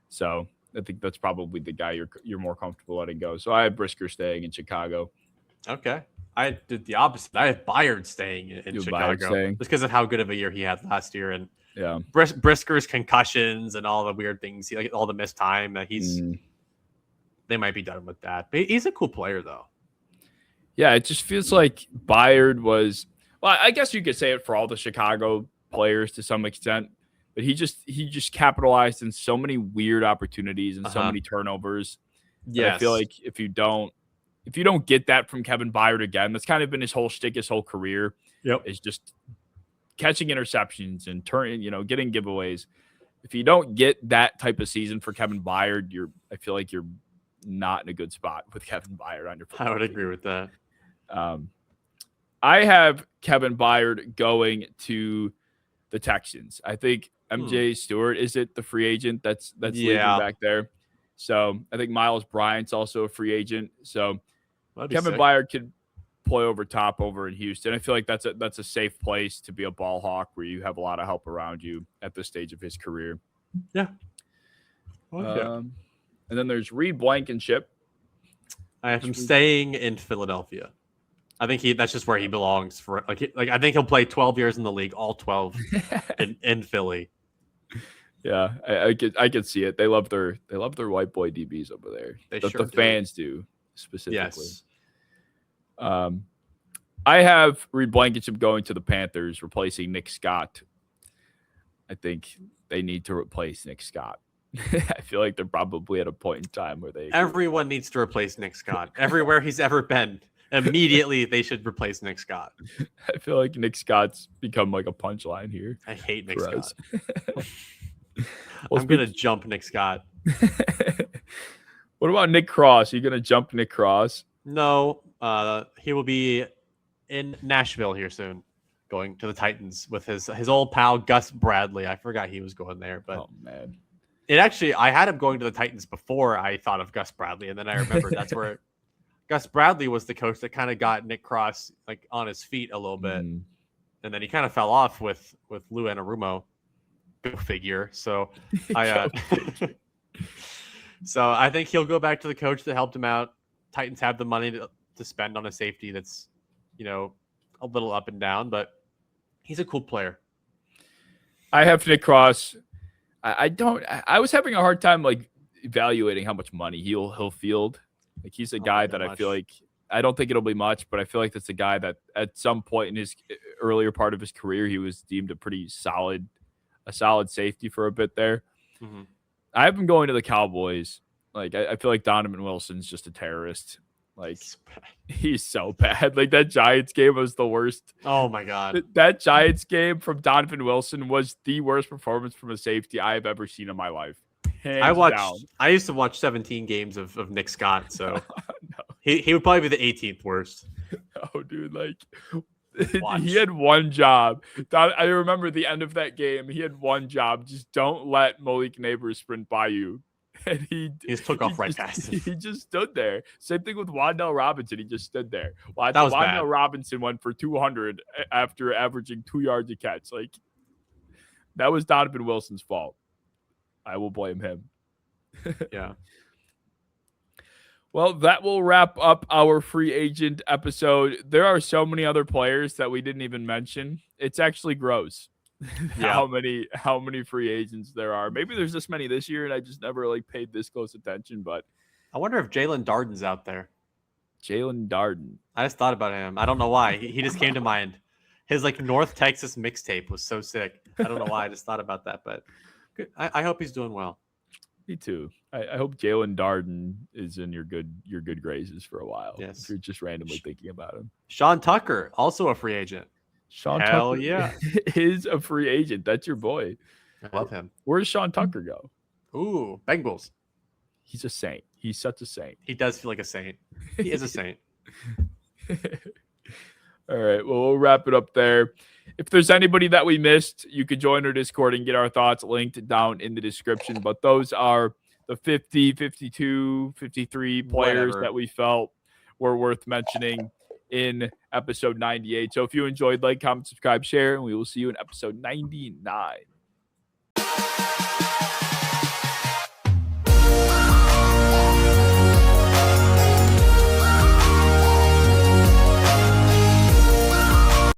so I think that's probably the guy you're more comfortable letting go. So I have Brisker staying in Chicago. Okay. I did the opposite. I have Byard staying in Chicago just because of how good of a year he had last year, and Brisker's concussions and all the weird things, like all the missed time that they might be done with that. But he's a cool player though. Yeah, it just feels like Byard was Well, I guess you could say it for all the Chicago players to some extent, but he just capitalized in so many weird opportunities and so many turnovers. That I feel like if you don't get that from Kevin Byard again, that's kind of been his whole shtick, his whole career. Yep. Is just catching interceptions and getting giveaways. If you don't get that type of season for Kevin Byard, I feel like you're not in a good spot with Kevin Byard on your football I would team. agree with that. I have Kevin Byard going to the Texans. I think MJ Stewart is it the free agent that's leaving back there. So I think Miles Bryant's also a free agent. So Kevin Byard could play over in Houston. I feel like that's a safe place to be a ball hawk where you have a lot of help around you at this stage of his career. Yeah. And then there's Reed Blankenship. I have him staying in Philadelphia. I think that's just where he belongs. I think he'll play 12 years in the league, all 12 in Philly. Yeah, I could see it. They love their white boy DBs over there. The fans do specifically. Yes. I have Reed Blankenship going to the Panthers, replacing Nick Scott. I think they need to replace Nick Scott. I feel like they're probably at a point in time where everyone needs to replace Nick Scott. Everywhere he's ever been, immediately they should replace Nick Scott. I feel like Nick Scott's become like a punchline here. I hate Nick Scott. Well, I'm gonna jump Nick Scott. What about Nick Cross? Are you gonna jump Nick Cross? No, he will be in Nashville here soon, going to the Titans with his old pal Gus Bradley. I forgot he was going there, but oh man, I had him going to the Titans before I thought of Gus Bradley, and then I remembered that's where Gus Bradley was the coach that kind of got Nick Cross like on his feet a little bit, and then he kind of fell off with Lou Anarumo. Go figure. So so I think he'll go back to the coach that helped him out. Titans have the money to spend on a safety that's, a little up and down, but he's a cool player. I have Nick Cross. I was having a hard time like evaluating how much money he'll field. Like he's a guy that I feel like I don't think it'll be much, but I feel like that's a guy that at some point in his earlier part of his career, he was deemed a solid safety for a bit there. Mm-hmm. I have him going to the Cowboys. Like I feel like Donovan Wilson's just a terrorist. Like he's so bad. Like that Giants game was the worst. Oh my God. That Giants game from Donovan Wilson was the worst performance from a safety I have ever seen in my life. I used to watch 17 games of Nick Scott, so no. he would probably be the 18th worst. Oh, dude, like he had one job. I remember the end of that game. He had one job. Just don't let Malik Neighbors sprint by you. And he just took off right past him. He just stood there. Same thing with Wan'Dale Robinson. He just stood there. Wan'Dale Robinson went for 200 after averaging 2 yards a catch. Like that was Donovan Wilson's fault. I will blame him. Yeah. Well, that will wrap up our free agent episode. There are so many other players that we didn't even mention. It's actually gross. Yeah. how many free agents there are. Maybe there's this many this year and I just never like paid this close attention, but I wonder if Jalen Darden's out there. Jalen Darden. I just thought about him. I don't know why. He just came to mind. His like North Texas mixtape was so sick. I don't know why. I just thought about that, but good. I hope he's doing well. Me too. I hope Jalen Darden is in your good graces for a while. Yes. If you're just randomly thinking about him. Sean Tucker, also a free agent. Hell Tucker yeah. is a free agent. That's your boy. I love him. Where does Sean Tucker go? Ooh, Bengals. He's a saint. He's such a saint. He does feel like a saint. He is a saint. All right. Well, we'll wrap it up there. If there's anybody that we missed, you could join our Discord and get our thoughts linked down in the description. But those are the 50, 52, 53 players that we felt were worth mentioning in episode 98. So if you enjoyed, like, comment, subscribe, share, and we will see you in episode 99.